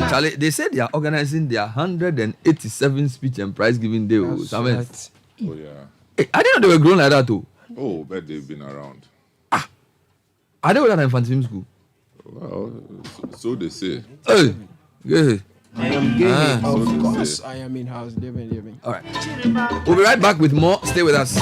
Speaker 1: Charlie, they said they are organizing their 187th speech and prize giving day.
Speaker 5: Oh, yeah.
Speaker 1: Hey, I didn't know they were grown like that too.
Speaker 5: Oh, but they've been around.
Speaker 1: I don't know that in Fantasy School.
Speaker 5: Well, so they say.
Speaker 1: Hey, yeah.
Speaker 2: I am gay.
Speaker 5: so
Speaker 2: Of
Speaker 5: they
Speaker 2: course,
Speaker 5: say.
Speaker 2: I am in house. Living.
Speaker 1: All right. We'll be right back with more. Stay with us.